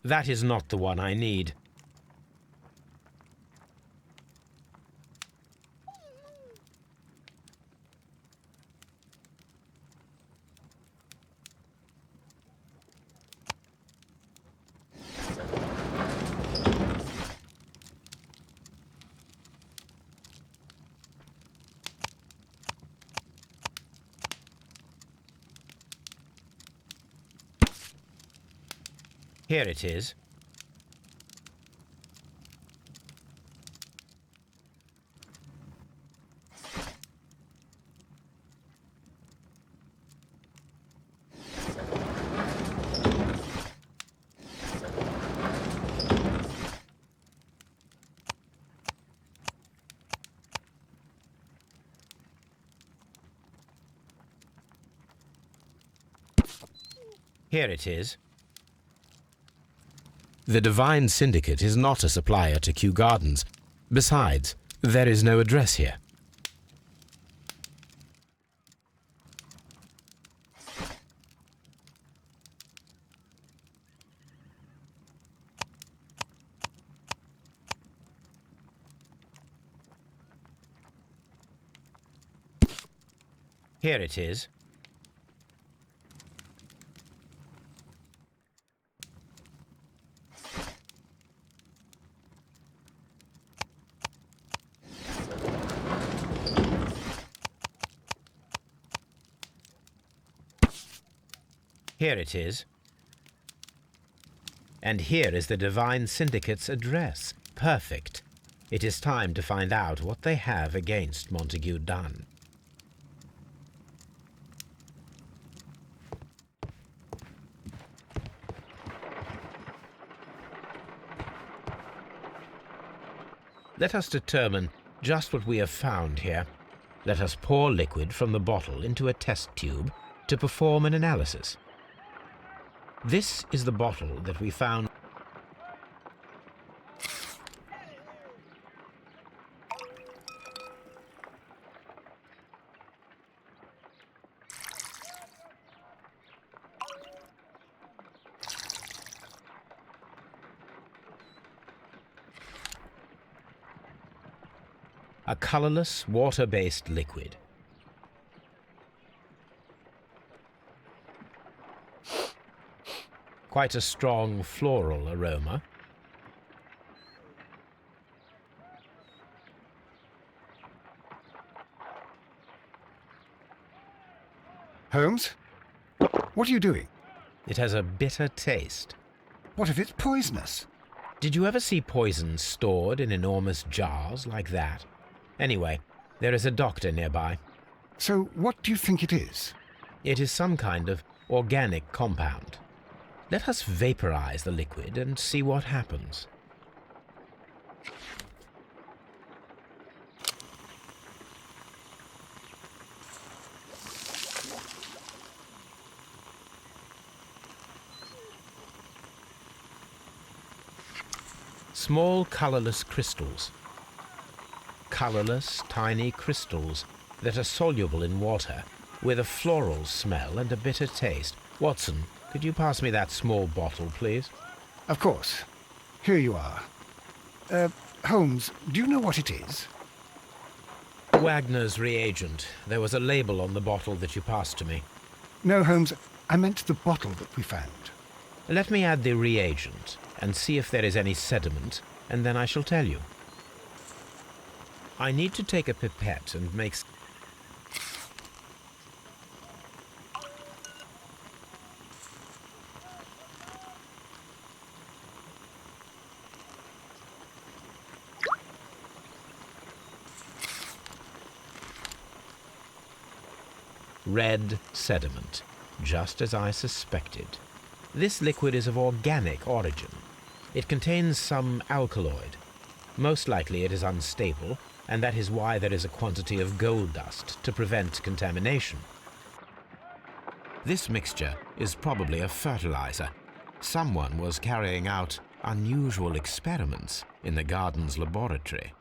That is not the one I need. Here it is. Here it is. The Divine Syndicate is not a supplier to Kew Gardens. Besides, there is no address here. Here it is. Here it is. And here is the Divine Syndicate's address. Perfect. It is time to find out what they have against Montague Dunn. Let us determine just what we have found here. Let us pour liquid from the bottle into a test tube to perform an analysis. This is the bottle that we found. A colorless, water-based liquid. Quite a strong floral aroma. Holmes? What are you doing? It has a bitter taste. What if it's poisonous? Did you ever see poison stored in enormous jars like that? Anyway, there is a doctor nearby. So what do you think it is? It is some kind of organic compound. Let us vaporize the liquid and see what happens. Small colorless crystals. Colorless, tiny crystals that are soluble in water, with a floral smell and a bitter taste. Watson, could you pass me that small bottle, please? Of course. Here you are. Holmes, do you know what it is? Wagner's reagent. There was a label on the bottle that you passed to me. No, Holmes, I meant the bottle that we found. Let me add the reagent and see if there is any sediment, and then I shall tell you. I need to take a pipette and make... Red sediment, just as I suspected. This liquid is of organic origin. It contains some alkaloid. Most likely it is unstable, and that is why there is a quantity of gold dust to prevent contamination. This mixture is probably a fertilizer. Someone was carrying out unusual experiments in the garden's laboratory.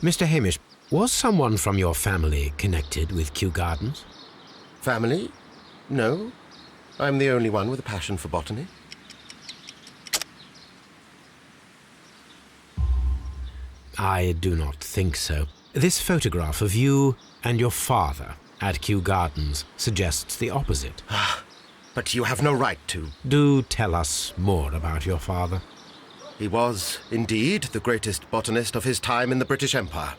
Mr. Hamish, was someone from your family connected with Kew Gardens? Family? No. I'm the only one with a passion for botany. I do not think so. This photograph of you and your father at Kew Gardens suggests the opposite. But you have no right to. Do tell us more about your father. He was, indeed, the greatest botanist of his time in the British Empire.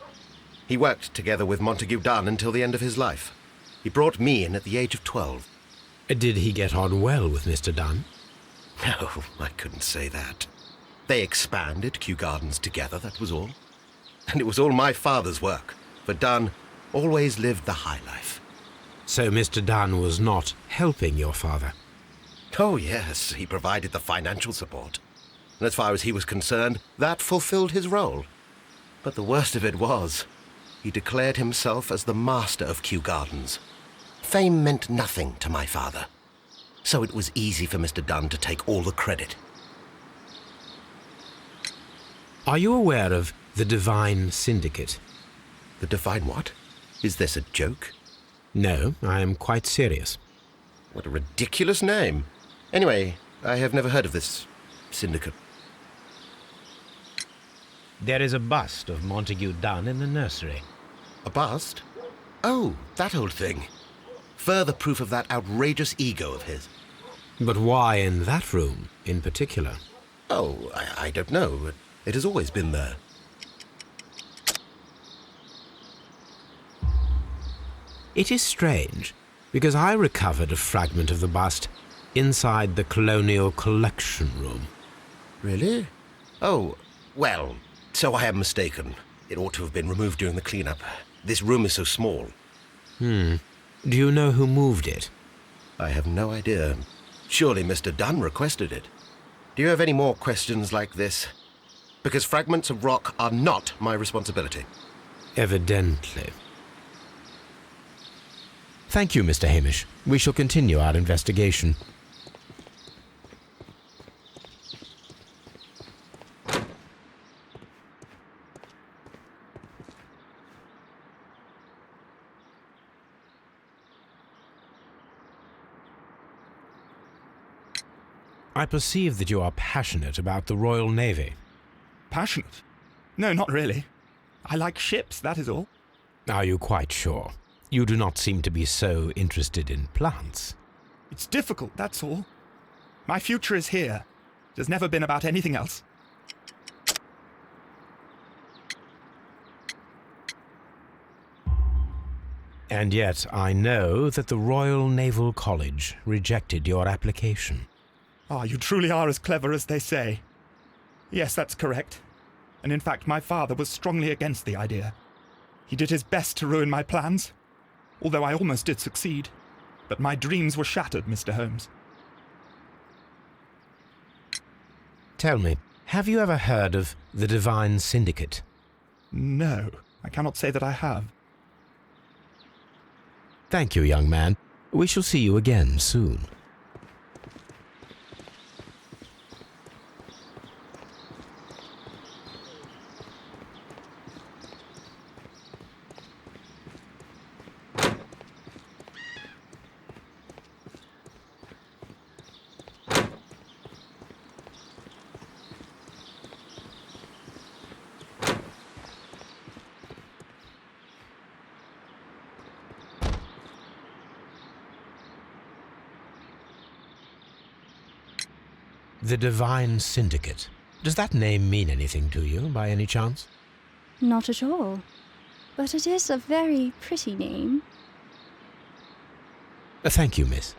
He worked together with Montague Dunn until the end of his life. He brought me in at the age of 12. Did he get on well with Mr. Dunn? No, I couldn't say that. They expanded Kew Gardens together, that was all. And it was all my father's work, for Dunn always lived the high life. So Mr. Dunn was not helping your father? Oh, yes, he provided the financial support. And as far as he was concerned, that fulfilled his role. But the worst of it was, he declared himself as the master of Kew Gardens. Fame meant nothing to my father, so it was easy for Mr. Dunn to take all the credit. Are you aware of the Divine Syndicate? The Divine what? Is this a joke? No, I am quite serious. What a ridiculous name. Anyway, I have never heard of this syndicate. There is a bust of Montague Dunn in the nursery. A bust? Oh, that old thing. Further proof of that outrageous ego of his. But why in that room in particular? Oh, I don't know. It has always been there. It is strange, because I recovered a fragment of the bust inside the Colonial Collection Room. Really? Oh, well, so I am mistaken. It ought to have been removed during the cleanup. This room is so small. Do you know who moved it? I have no idea. Surely Mr. Dunn requested it. Do you have any more questions like this? Because fragments of rock are not my responsibility. Evidently. Thank you, Mr. Hamish. We shall continue our investigation. I perceive that you are passionate about the Royal Navy. Passionate? No, not really. I like ships, that is all. Are you quite sure? You do not seem to be so interested in plants. It's difficult, that's all. My future is here. It has never been about anything else. And yet I know that the Royal Naval College rejected your application. Ah, you truly are as clever as they say. Yes, that's correct. And in fact, my father was strongly against the idea. He did his best to ruin my plans, although I almost did succeed. But my dreams were shattered, Mr. Holmes. Tell me, have you ever heard of the Divine Syndicate? No, I cannot say that I have. Thank you, young man. We shall see you again soon. The Divine Syndicate. Does that name mean anything to you, by any chance? Not at all. But it is a very pretty name. Thank you, miss.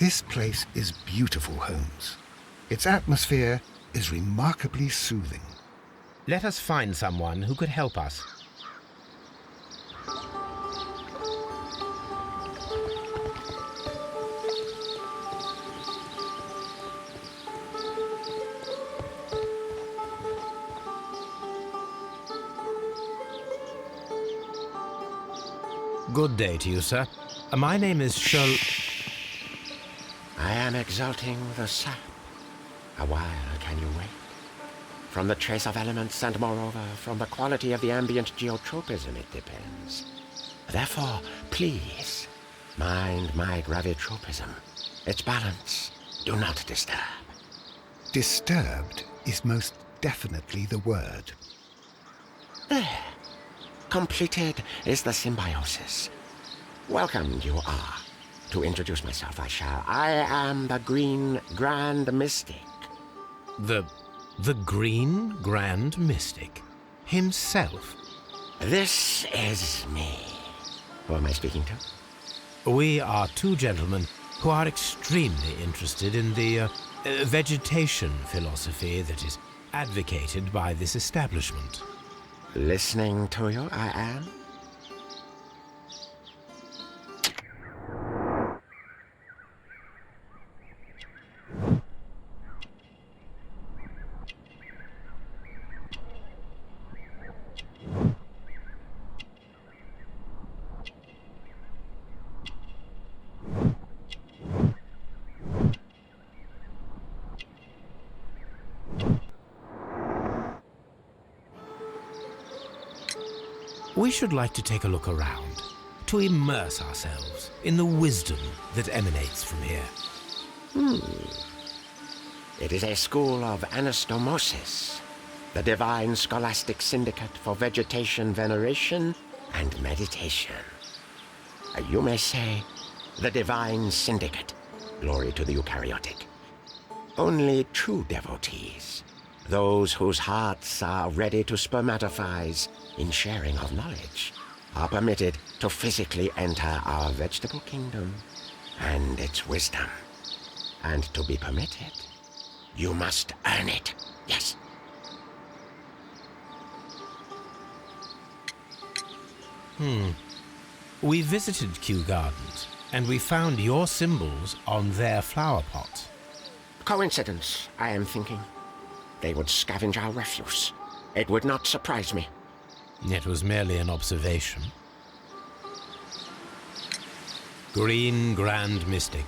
This place is beautiful, Holmes. Its atmosphere is remarkably soothing. Let us find someone who could help us. Good day to you, sir. My name is Sherlock... I am exalting the sap. A while can you wait? From the trace of elements and moreover from the quality of the ambient geotropism it depends. Therefore, please, mind my gravitropism. Its balance, do not disturb. Disturbed is most definitely the word. There. Completed is the symbiosis. Welcome you are. To introduce myself I shall. I am the Green Grand Mystic. The Green Grand Mystic? Himself? This is me. Who am I speaking to? We are two gentlemen who are extremely interested in the vegetation philosophy that is advocated by this establishment. Listening to you, I am. We should like to take a look around, to immerse ourselves in the wisdom that emanates from here. It is a school of anastomosis, the divine scholastic syndicate for vegetation veneration and meditation. You may say, the divine syndicate, glory to the eukaryotic. Only true devotees, those whose hearts are ready to spermatophize in sharing of knowledge, are permitted to physically enter our vegetable kingdom and its wisdom. And to be permitted, you must earn it. Yes. We visited Kew Gardens, and we found your symbols on their flower pots. Coincidence, I am thinking. They would scavenge our refuse. It would not surprise me. It was merely an observation. Green Grand Mystic,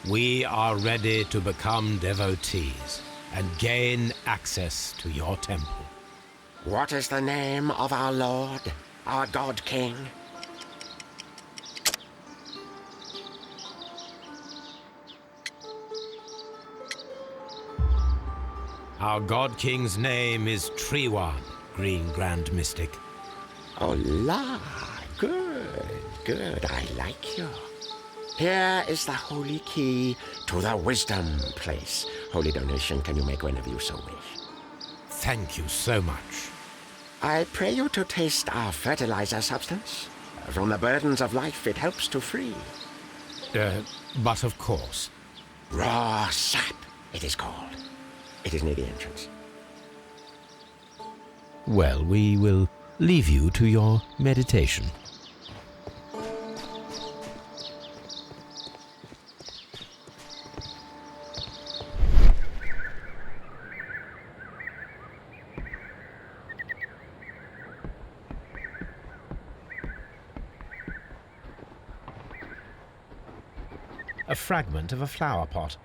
we are ready to become devotees and gain access to your temple. What is the name of our Lord, our God King? Our God King's name is Treewan, Green Grand Mystic. Oh la, good, I like you. Here is the holy key to the wisdom place. Holy donation can you make whenever you so wish. Thank you so much. I pray you to taste our fertilizer substance. From the burdens of life it helps to free. But of course. Raw sap, it is called. It is near the entrance. Well, we will leave you to your meditation. A fragment of a flower pot.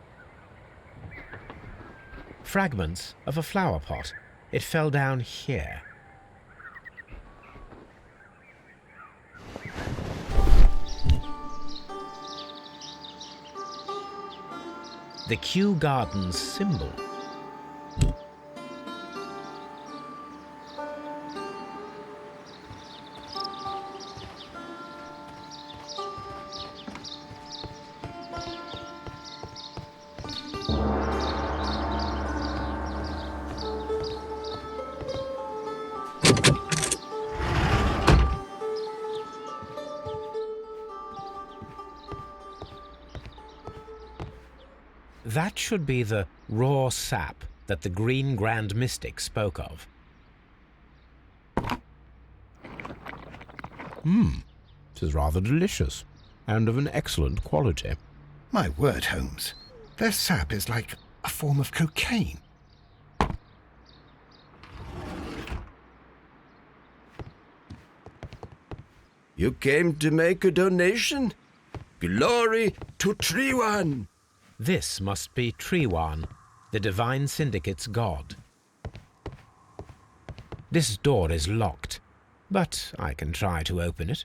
Fragments of a flower pot. It fell down here. The Kew Gardens symbol. That should be the raw sap that the Green Grand Mystic spoke of. This is rather delicious, and of an excellent quality. My word, Holmes. Their sap is like a form of cocaine. You came to make a donation? Glory to Triwan! This must be Triwan, the Divine Syndicate's god. This door is locked, but I can try to open it.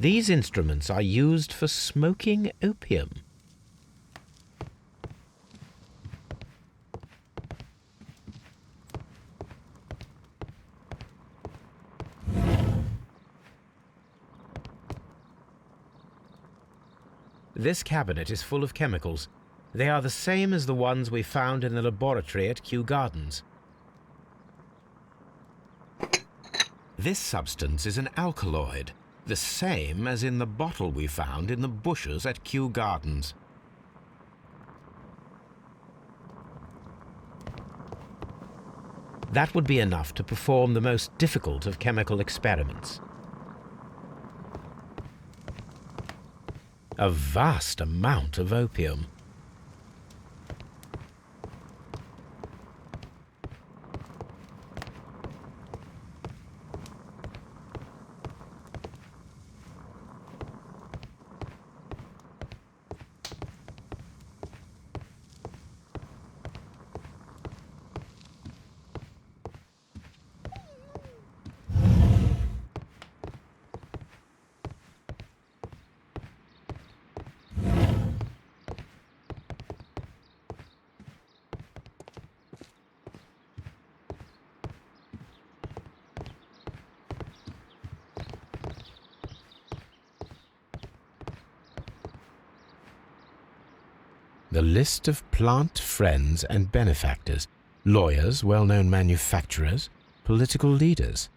These instruments are used for smoking opium. This cabinet is full of chemicals. They are the same as the ones we found in the laboratory at Kew Gardens. This substance is an alkaloid, the same as in the bottle we found in the bushes at Kew Gardens. That would be enough to perform the most difficult of chemical experiments. A vast amount of opium. The list of plant friends and benefactors, lawyers, well-known manufacturers, political leaders.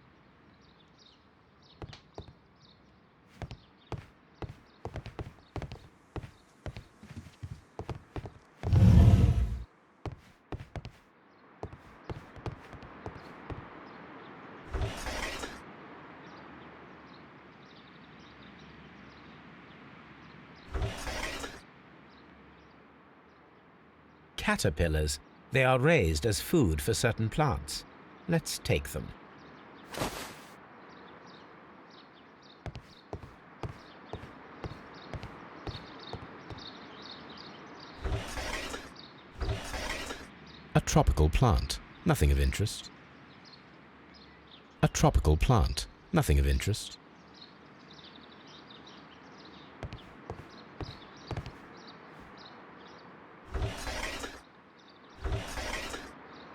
Caterpillars. They are raised as food for certain plants. Let's take them. A tropical plant. Nothing of interest. A tropical plant. Nothing of interest.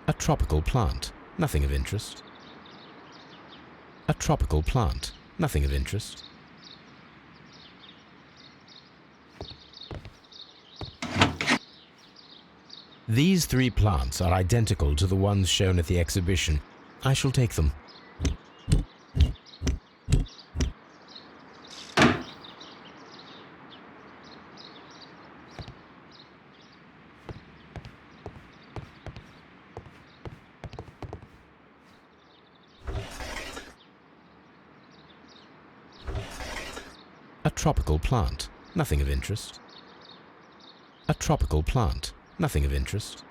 A tropical plant. Nothing of interest. A tropical plant. Nothing of interest. These three plants are identical to the ones shown at the exhibition. I shall take them. A tropical plant. Nothing of interest. A tropical plant. Nothing of interest.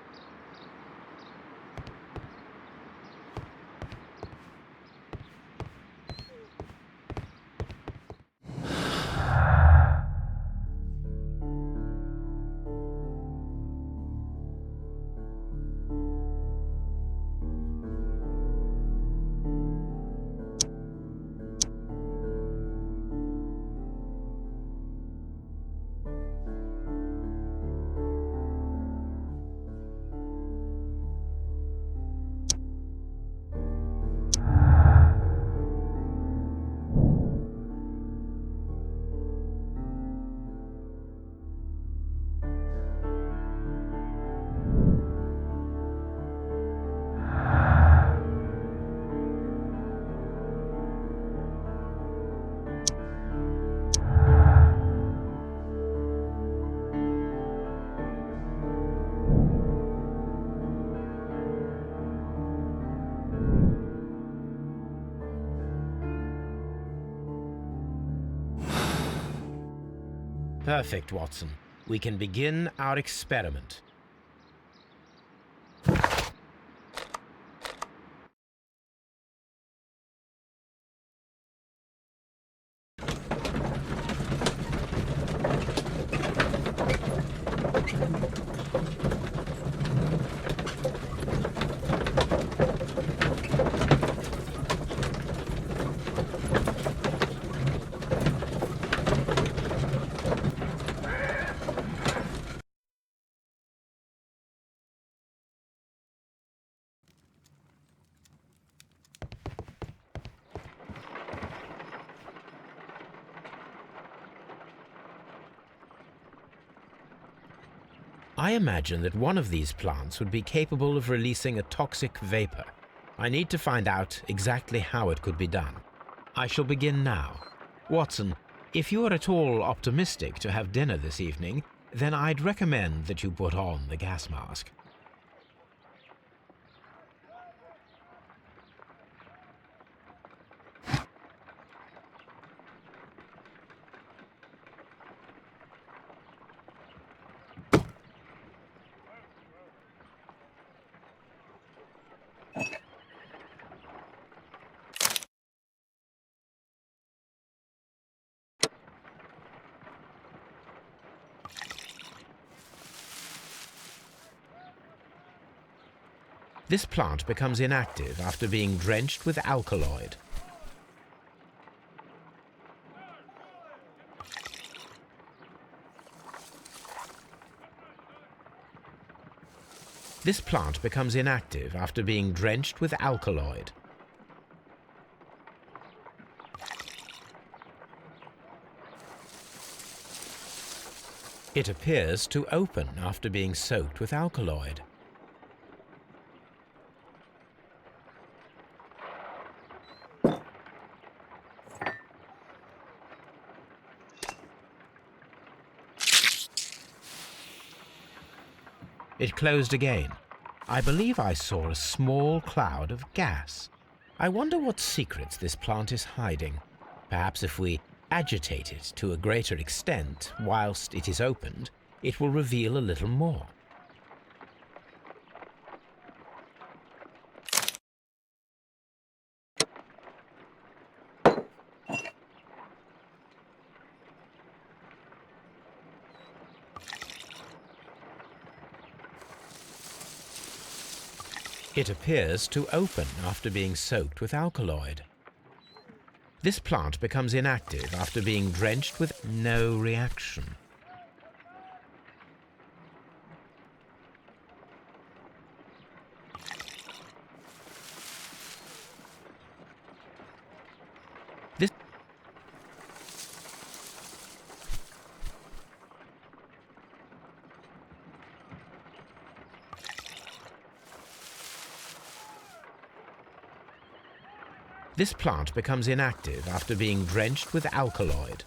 Perfect, Watson. We can begin our experiment. I imagine that one of these plants would be capable of releasing a toxic vapor. I need to find out exactly how it could be done. I shall begin now. Watson, if you are at all optimistic to have dinner this evening, then I'd recommend that you put on the gas mask. This plant becomes inactive after being drenched with alkaloid. This plant becomes inactive after being drenched with alkaloid. It appears to open after being soaked with alkaloid. It closed again. I believe I saw a small cloud of gas. I wonder what secrets this plant is hiding. Perhaps if we agitate it to a greater extent whilst it is opened, it will reveal a little more. It appears to open after being soaked with alkaloid. This plant becomes inactive after being drenched with no reaction. This plant becomes inactive after being drenched with alkaloid.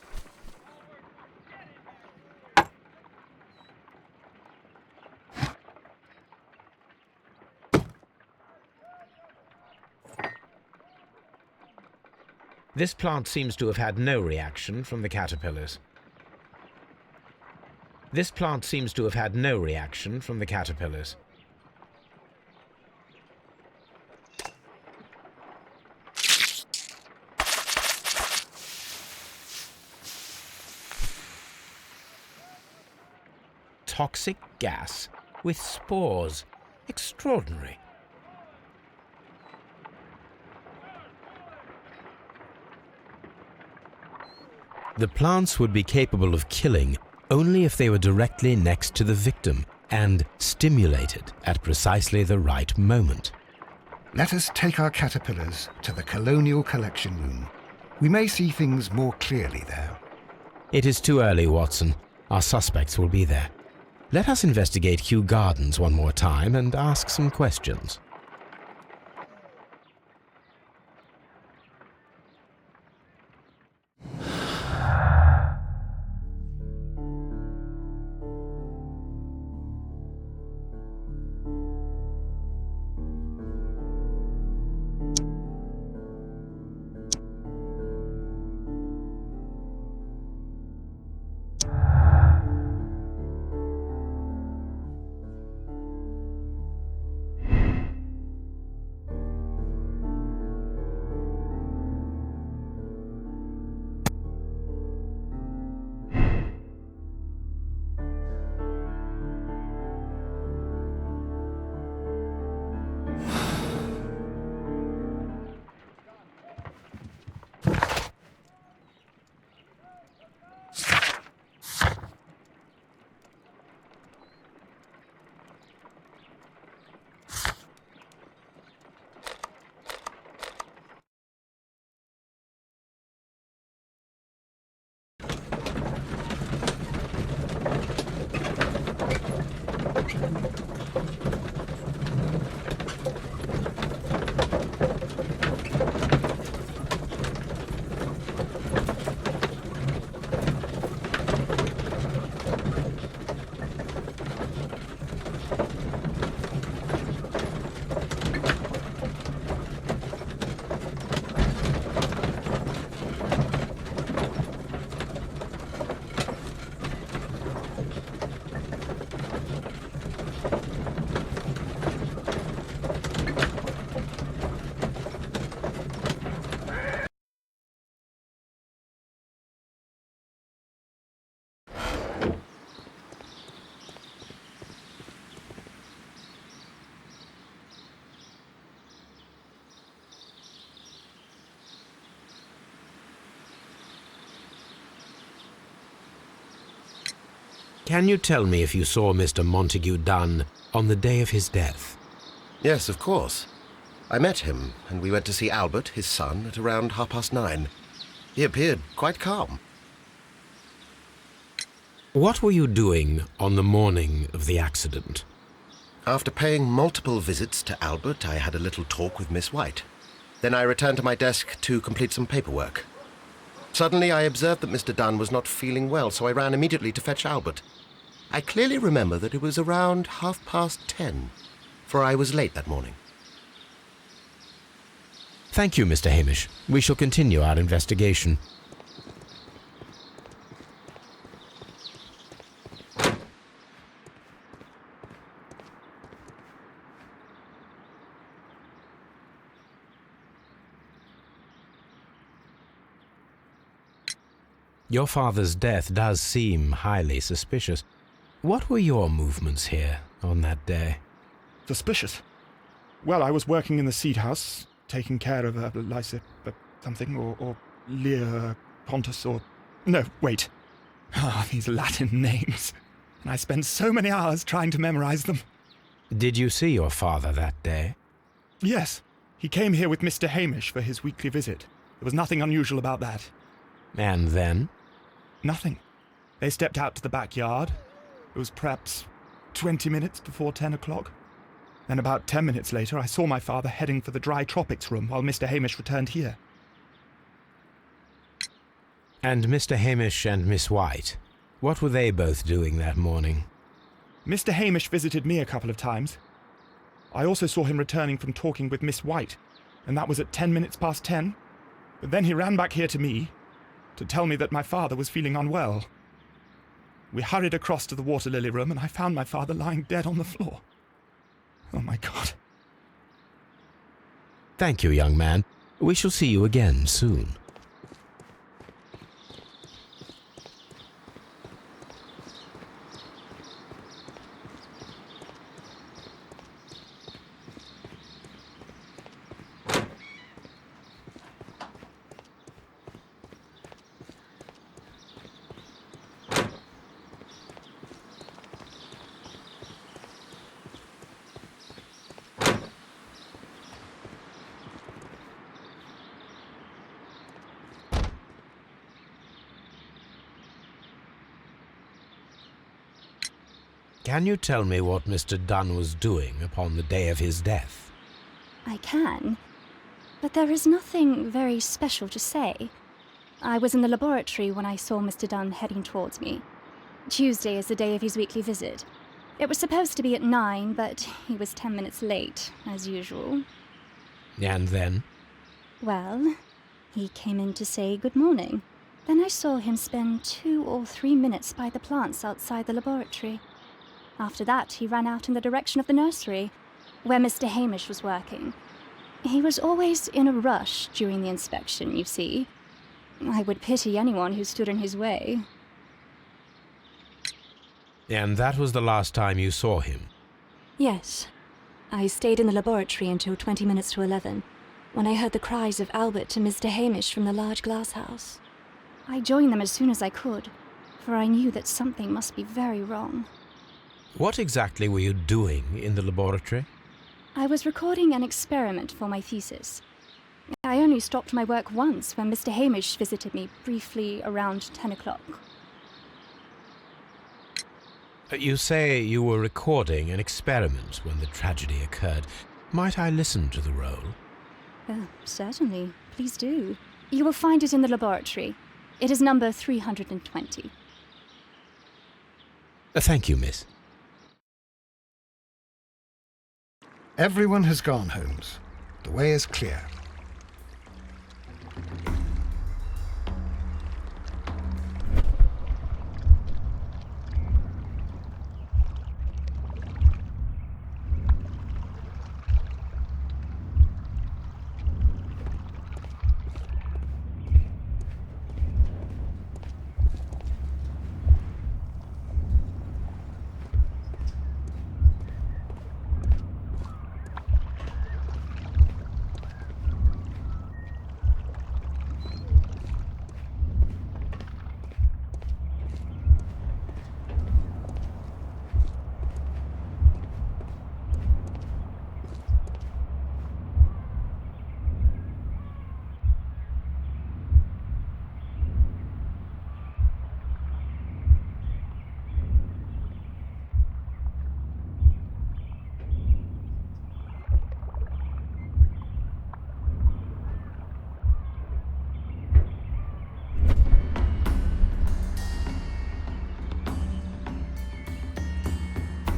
This plant seems to have had no reaction from the caterpillars. This plant seems to have had no reaction from the caterpillars. Toxic gas with spores. Extraordinary. The plants would be capable of killing only if they were directly next to the victim and stimulated at precisely the right moment. Let us take our caterpillars to the Colonial Collection Room. We may see things more clearly there. It is too early, Watson. Our suspects will be there. Let us investigate Kew Gardens one more time and ask some questions. Can you tell me if you saw Mr. Montague Dunn on the day of his death? Yes, of course. I met him, and we went to see Albert, his son, at around 9:30. He appeared quite calm. What were you doing on the morning of the accident? After paying multiple visits to Albert, I had a little talk with Miss White. Then I returned to my desk to complete some paperwork. Suddenly I observed that Mr. Dunn was not feeling well, so I ran immediately to fetch Albert. I clearly remember that it was around 10:30, for I was late that morning. Thank you, Mr. Hamish. We shall continue our investigation. Your father's death does seem highly suspicious. What were your movements here on that day? Suspicious? Well, I was working in the seed house, taking care of Lysa something, or Lear Pontus, or... No, wait. These Latin names. And I spent so many hours trying to memorize them. Did you see your father that day? Yes. He came here with Mr. Hamish for his weekly visit. There was nothing unusual about that. And then? Nothing. They stepped out to the backyard. It was perhaps 20 minutes before 10 o'clock. Then about 10 minutes later, I saw my father heading for the dry tropics room while Mr. Hamish returned here. And Mr. Hamish and Miss White, what were they both doing that morning? Mr. Hamish visited me a couple of times. I also saw him returning from talking with Miss White, and that was at 10 minutes past 10. But then he ran back here to me to tell me that my father was feeling unwell. We hurried across to the water lily room, and I found my father lying dead on the floor. Oh, my God. Thank you, young man. We shall see you again soon. Can you tell me what Mr. Dunn was doing upon the day of his death? I can, but there is nothing very special to say. I was in the laboratory when I saw Mr. Dunn heading towards me. Tuesday is the day of his weekly visit. It was supposed to be at 9, but he was 10 minutes late, as usual. And then? Well, he came in to say good morning. Then I saw him spend 2 or 3 minutes by the plants outside the laboratory. After that, he ran out in the direction of the nursery, where Mr. Hamish was working. He was always in a rush during the inspection, you see. I would pity anyone who stood in his way. And that was the last time you saw him? Yes. I stayed in the laboratory until 20 minutes to 11, when I heard the cries of Albert and Mr. Hamish from the large glass house. I joined them as soon as I could, for I knew that something must be very wrong. What exactly were you doing in the laboratory? I was recording an experiment for my thesis. I only stopped my work once when Mr. Hamish visited me briefly around 10 o'clock. You say you were recording an experiment when the tragedy occurred. Might I listen to the roll? Certainly. Please do. You will find it in the laboratory. It is number 320. Thank you, miss. Everyone has gone, Holmes. The way is clear.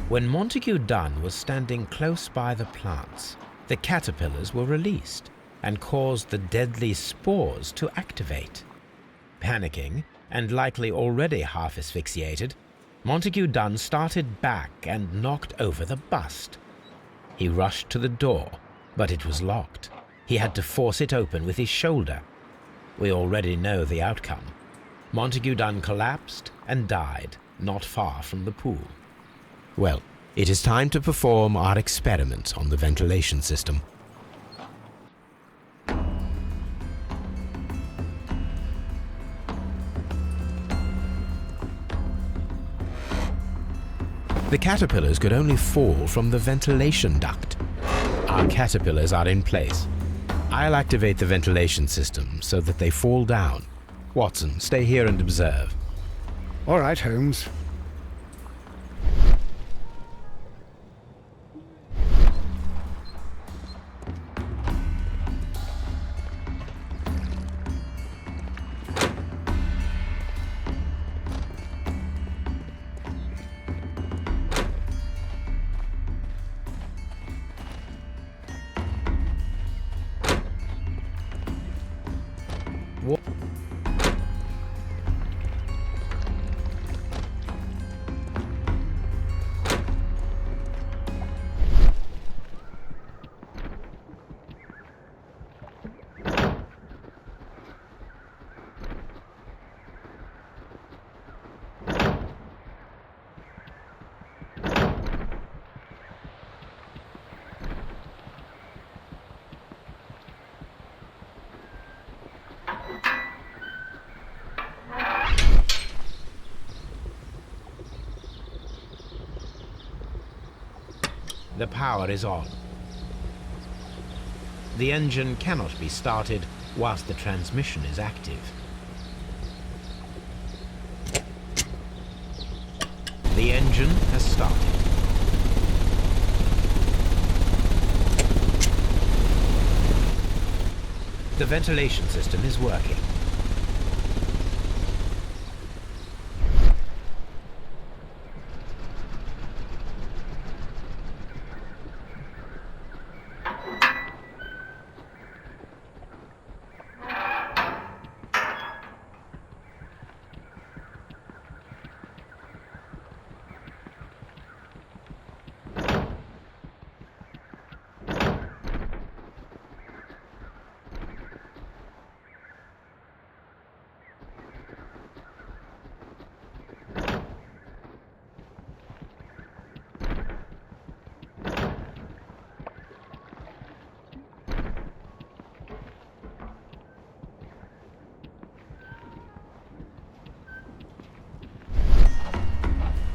When Montague Dunn was standing close by the plants, the caterpillars were released and caused the deadly spores to activate. Panicking, and likely already half asphyxiated, Montague Dunn started back and knocked over the bust. He rushed to the door, but it was locked. He had to force it open with his shoulder. We already know the outcome. Montague Dunn collapsed and died not far from the pool. Well, it is time to perform our experiment on the ventilation system. The caterpillars could only fall from the ventilation duct. Our caterpillars are in place. I'll activate the ventilation system so that they fall down. Watson, stay here and observe. All right, Holmes. The power is on. The engine cannot be started whilst the transmission is active. The engine has started. The ventilation system is working.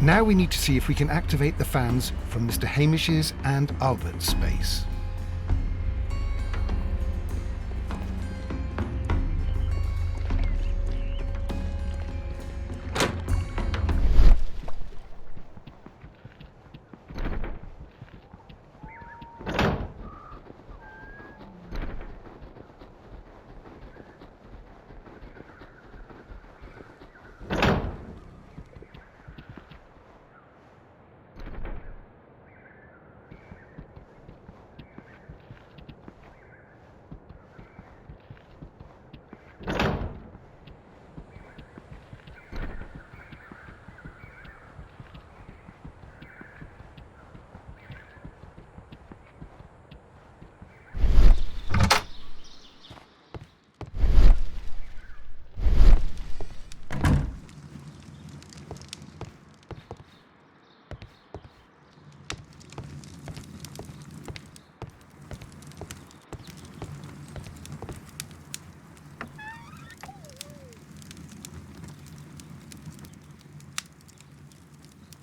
Now we need to see if we can activate the fans from Mr. Hamish's and Albert's space.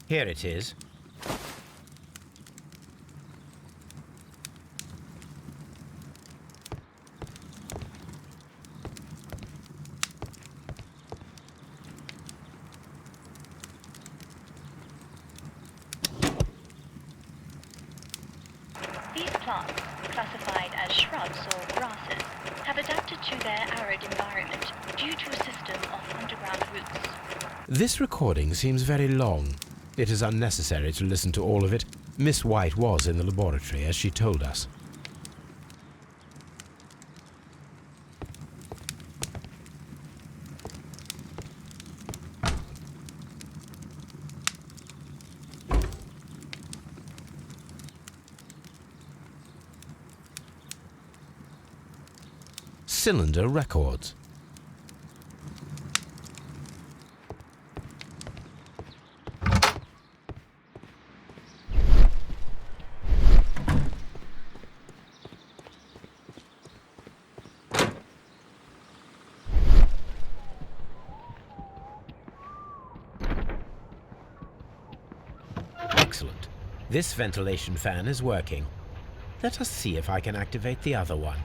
Here it is. These plants, classified as shrubs or grasses, have adapted to their arid environment due to a system of underground roots. This recording seems very long. It is unnecessary to listen to all of it. Miss White was in the laboratory, as she told us. Cylinder records. Excellent. This ventilation fan is working. Let us see if I can activate the other one.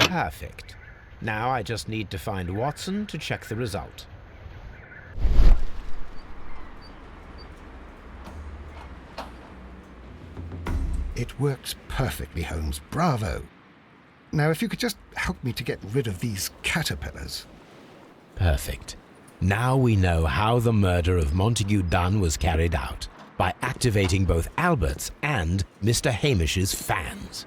Perfect. Now I just need to find Watson to check the result. It works perfectly, Holmes. Bravo. Now, if you could just help me to get rid of these caterpillars. Perfect. Now we know how the murder of Montague Dunn was carried out, by activating both Albert's and Mr. Hamish's fans.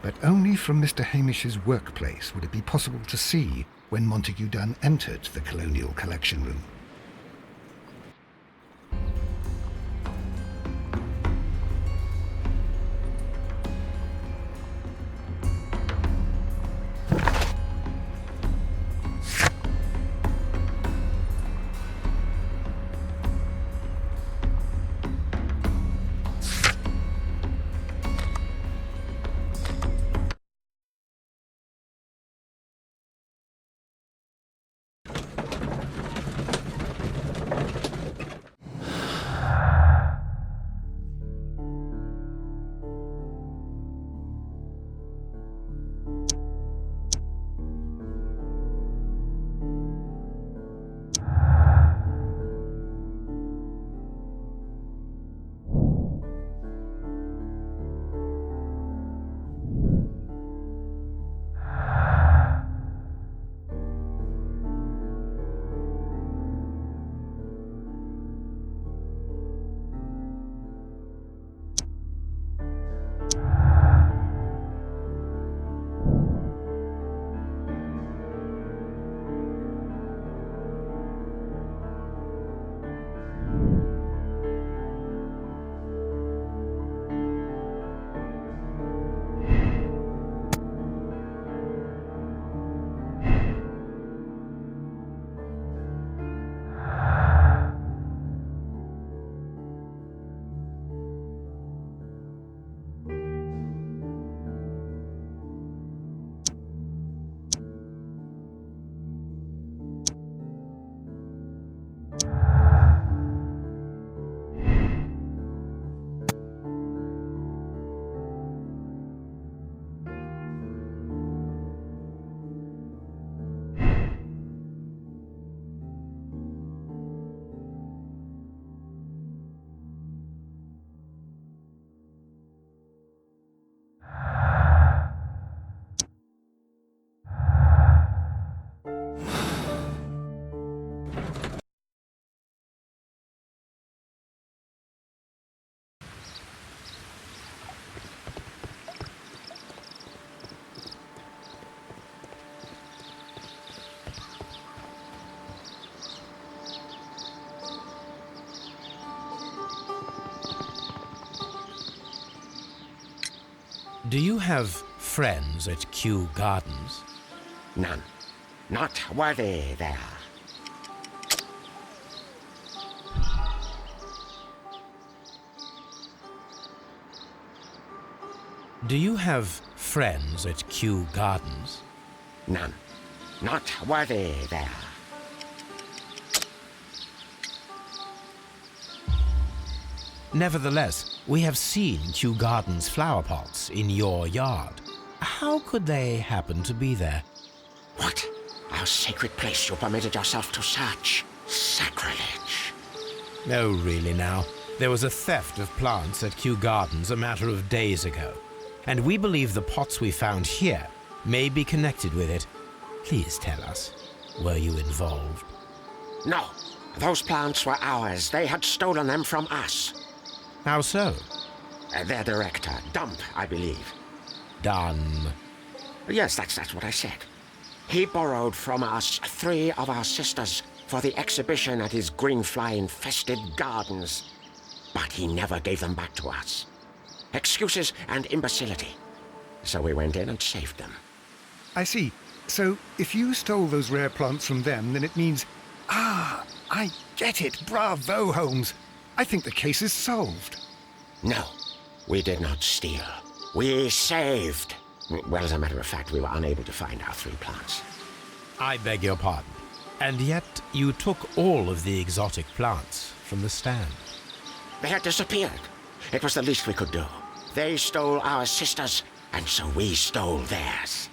But only from Mr. Hamish's workplace would it be possible to see when Montague Dunn entered the Colonial Collection Room. Do you have friends at Kew Gardens? None. Not worthy there. Do you have friends at Kew Gardens? None. Not worthy there. Nevertheless, we have seen Kew Gardens flower pots in your yard. How could they happen to be there? What? Our sacred place you permitted yourself to search? Sacrilege. No, really now. There was a theft of plants at Kew Gardens a matter of days ago, and we believe the pots we found here may be connected with it. Please tell us, were you involved? No. Those plants were ours. They had stolen them from us. How so? Their director, Dump, I believe. Done. Yes, that's what I said. He borrowed from us 3 of our sisters for the exhibition at his green fly-infested gardens. But he never gave them back to us. Excuses and imbecility. So we went in and saved them. I see. So, if you stole those rare plants from them, then it means... Ah, I get it. Bravo, Holmes. I think the case is solved. No, we did not steal. We saved. Well, as a matter of fact, we were unable to find our 3 plants. I beg your pardon. And yet you took all of the exotic plants from the stand. They had disappeared. It was the least we could do. They stole our sisters, and so we stole theirs.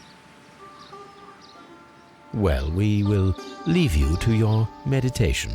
Well, we will leave you to your meditation.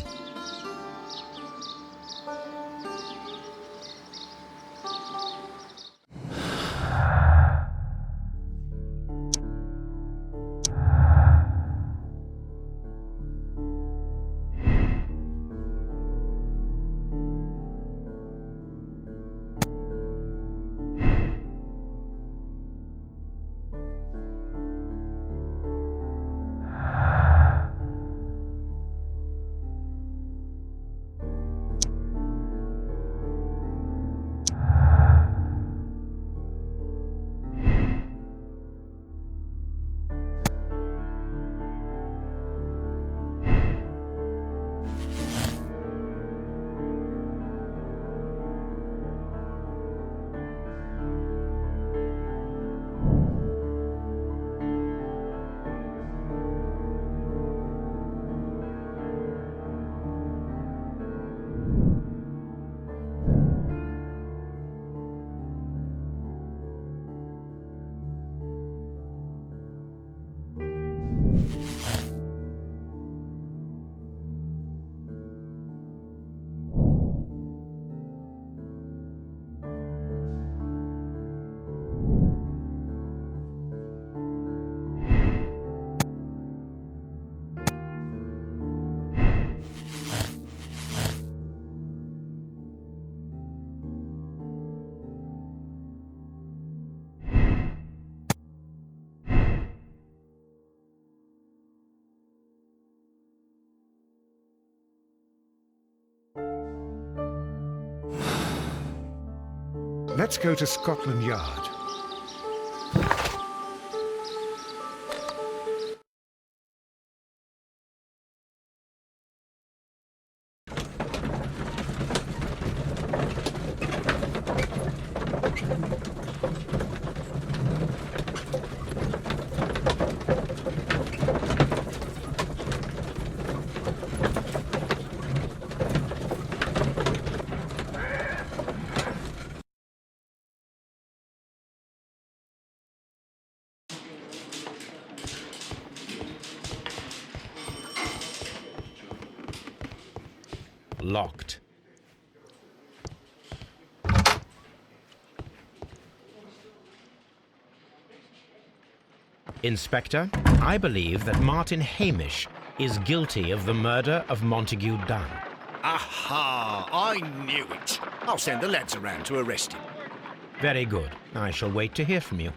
Let's go to Scotland Yard. Locked. Inspector, I believe that Martin Hamish is guilty of the murder of Montague Dunn. Aha! I knew it. I'll send the lads around to arrest him. Very good. I shall wait to hear from you.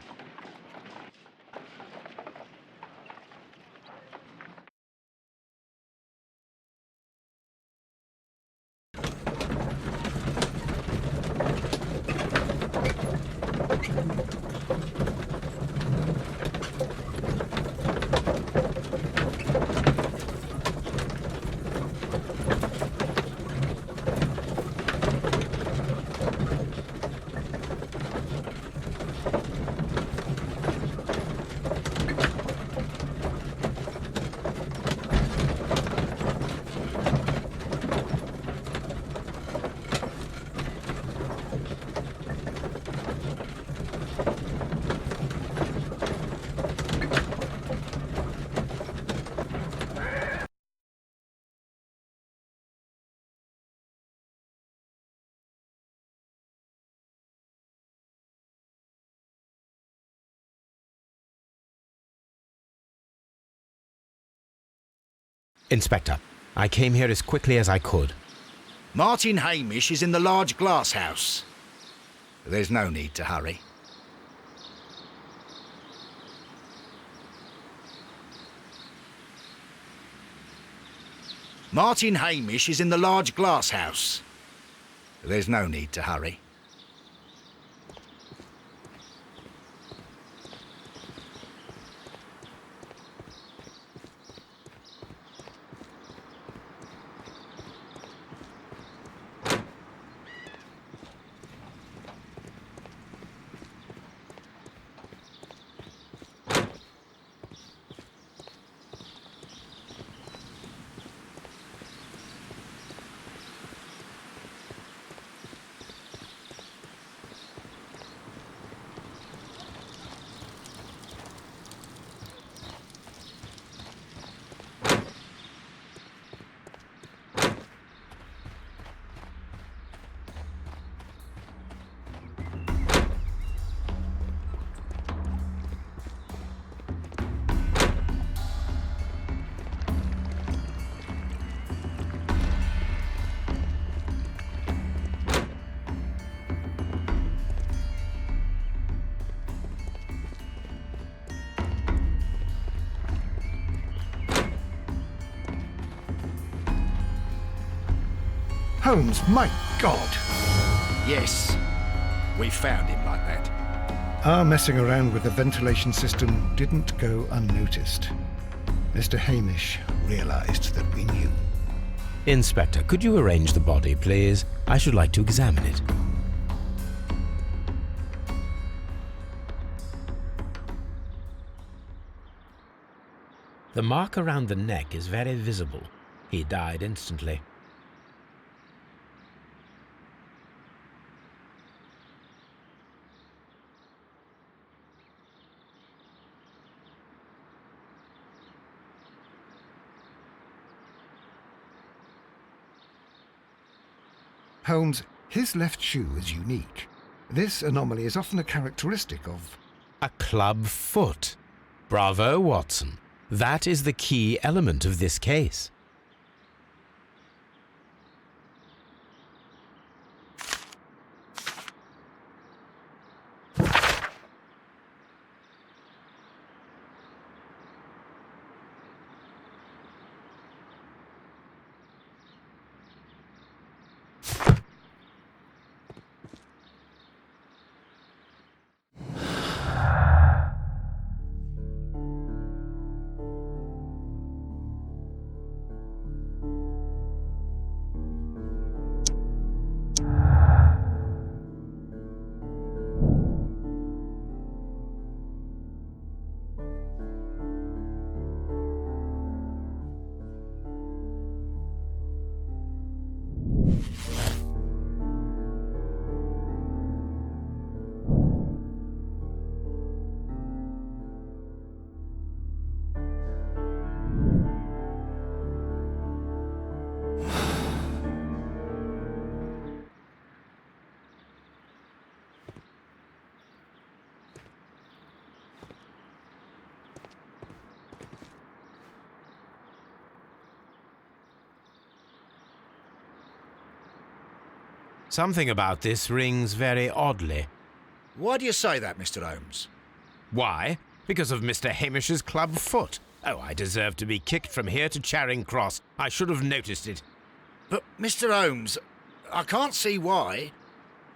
Inspector, I came here as quickly as I could. Martin Hamish is in the large glass house. There's no need to hurry. Martin Hamish is in the large glass house. There's no need to hurry. Holmes, my God! Yes, we found him like that. Our messing around with the ventilation system didn't go unnoticed. Mr. Hamish realized that we knew. Inspector, could you arrange the body, please? I should like to examine it. The mark around the neck is very visible. He died instantly. Holmes, his left shoe is unique. This anomaly is often a characteristic of... A club foot. Bravo, Watson. That is the key element of this case. Something about this rings very oddly. Why do you say that, Mr. Holmes? Why? Because of Mr. Hamish's club foot. Oh, I deserve to be kicked from here to Charing Cross. I should have noticed it. But, Mr. Holmes, I can't see why.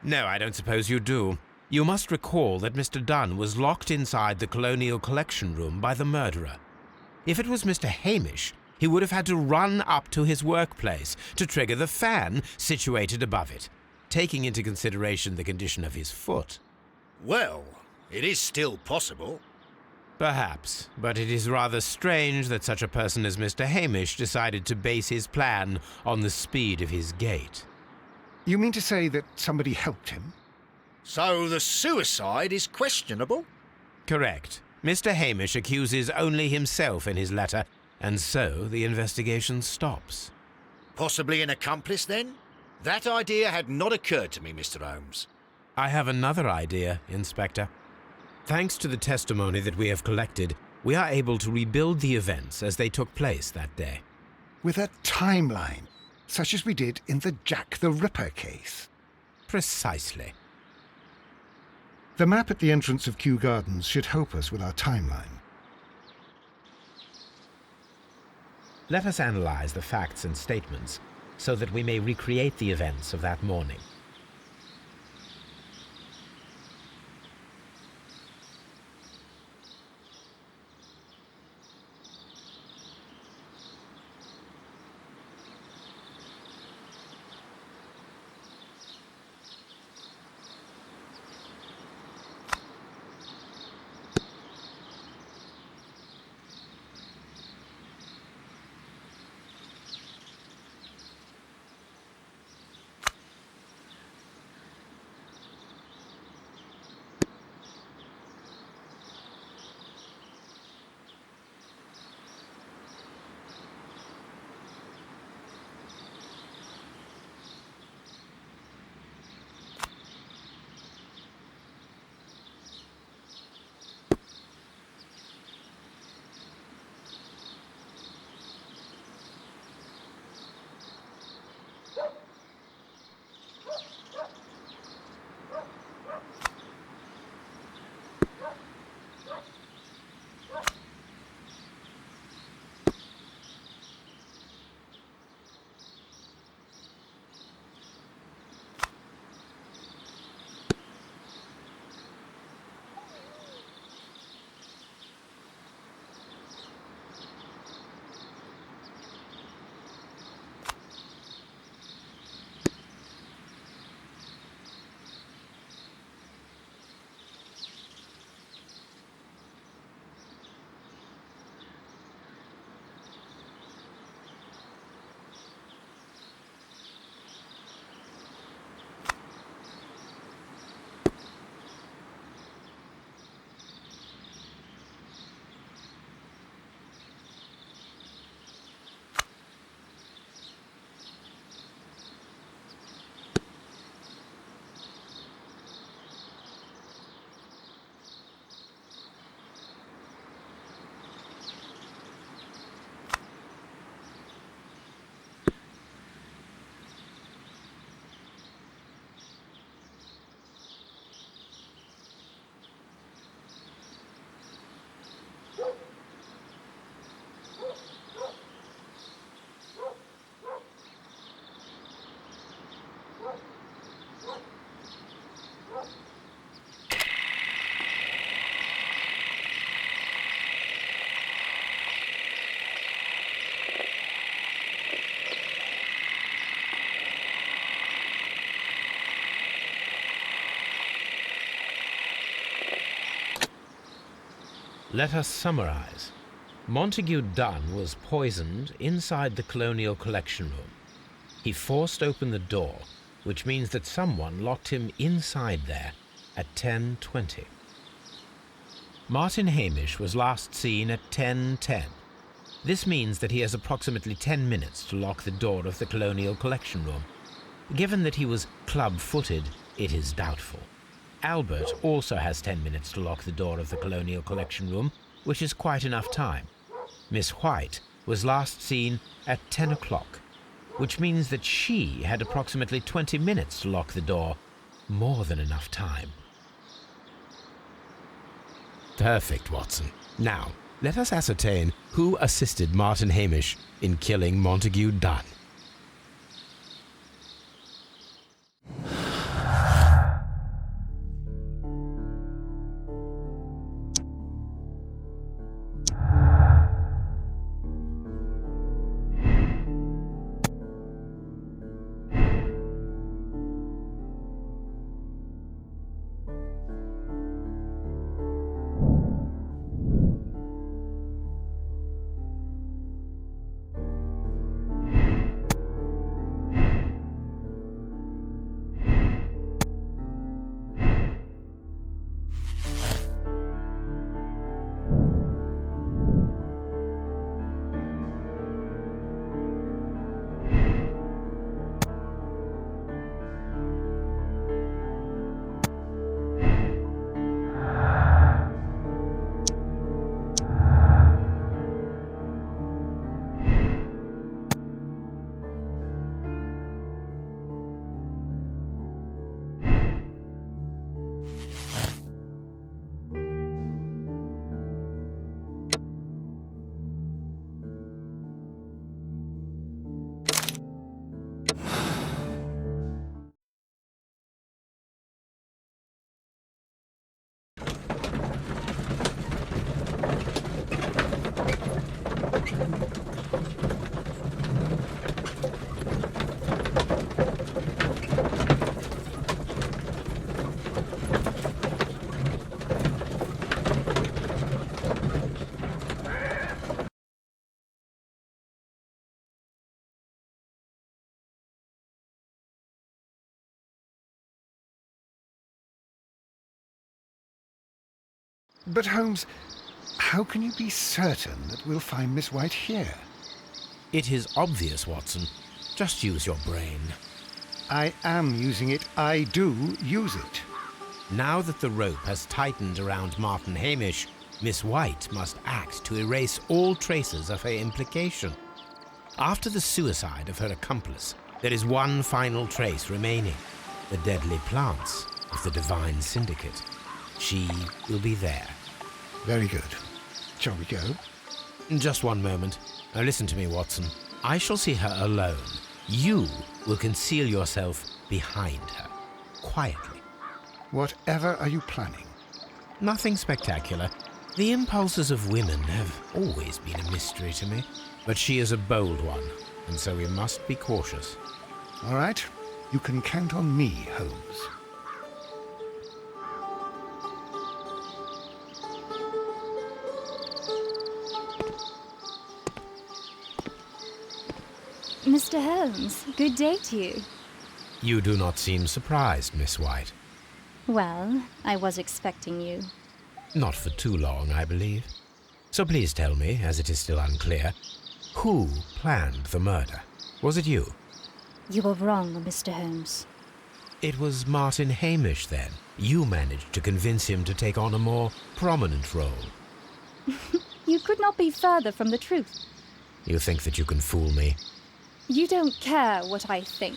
No, I don't suppose you do. You must recall that Mr. Dunn was locked inside the Colonial Collection Room by the murderer. If it was Mr. Hamish, he would have had to run up to his workplace to trigger the fan situated above it, taking into consideration the condition of his foot. Well, it is still possible. Perhaps, but it is rather strange that such a person as Mr. Hamish decided to base his plan on the speed of his gait. You mean to say that somebody helped him? So the suicide is questionable? Correct. Mr. Hamish accuses only himself in his letter, and so the investigation stops. Possibly an accomplice, then? That idea had not occurred to me, Mr. Holmes. I have another idea, Inspector. Thanks to the testimony that we have collected, we are able to rebuild the events as they took place that day. with a timeline, such as we did in the Jack the Ripper case. Precisely. The map at the entrance of Kew Gardens should help us with our timeline. Let us analyze the facts and statements so that we may recreate the events of that morning. Let us summarize. Montague Dunn was poisoned inside the Colonial Collection Room. He forced open the door, which means that someone locked him inside there at 10:20. Martin Hamish was last seen at 10:10. This means that he has approximately 10 minutes to lock the door of the Colonial Collection Room. Given that he was club-footed, it is doubtful. Albert also has 10 minutes to lock the door of the Colonial Collection Room, which is quite enough time. Miss White was last seen at 10 o'clock, which means that she had approximately 20 minutes to lock the door. More than enough time. Perfect, Watson. Now, let us ascertain who assisted Martin Hamish in killing Montague Dunn. But Holmes, how can you be certain that we'll find Miss White here? It is obvious, Watson. Just use your brain. I am using it. I do use it. Now that the rope has tightened around Martin Hamish, Miss White must act to erase all traces of her implication. After the suicide of her accomplice, there is one final trace remaining: the deadly plants of the Divine Syndicate. She will be there. Very good. Shall we go? Just one moment. Now listen to me, Watson. I shall see her alone. You will conceal yourself behind her, quietly. Whatever are you planning? Nothing spectacular. The impulses of women have always been a mystery to me. But she is a bold one, and so we must be cautious. All right. You can count on me, Holmes. Mr. Holmes, good day to you. You do not seem surprised, Miss White. Well, I was expecting you. Not for too long, I believe. So please tell me, as it is still unclear, who planned the murder? Was it you? You were wrong, Mr. Holmes. It was Martin Hamish, then. You managed to convince him to take on a more prominent role. You could not be further from the truth. You think that you can fool me? You don't care what I think.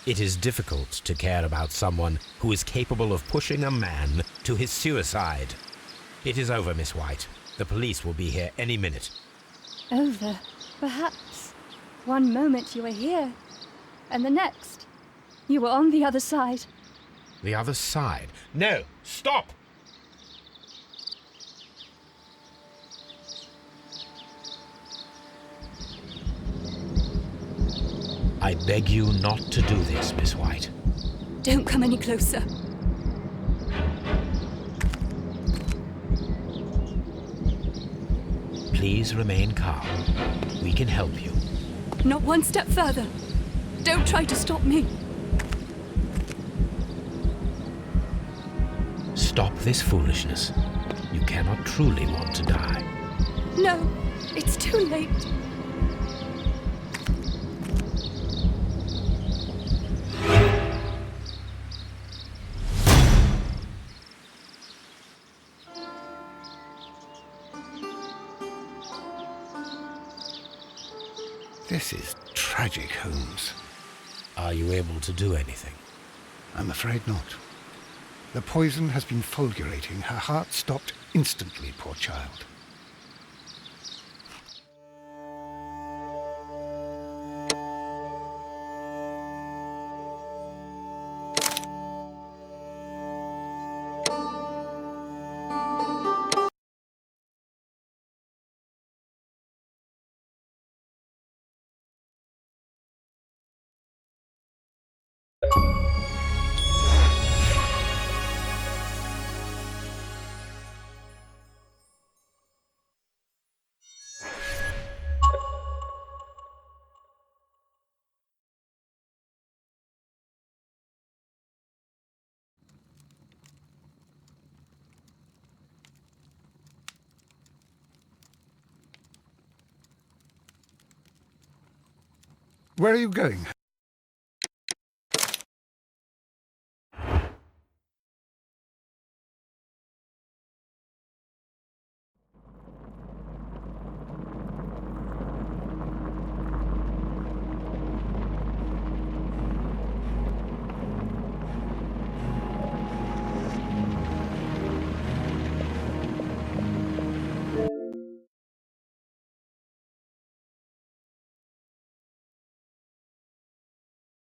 It is difficult to care about someone who is capable of pushing a man to his suicide. It is over, Miss White. The police will be here any minute. Over, perhaps. One moment you were here, and the next, you were on the other side. The other side? No! Stop! I beg you not to do this, Miss White. Don't come any closer. Please remain calm. We can help you. Not one step further. Don't try to stop me. Stop this foolishness. You cannot truly want to die. No, it's too late. This is tragic, Holmes. Are you able to do anything? I'm afraid not. The poison has been fulgurating. Her heart stopped instantly, poor child. Where are you going?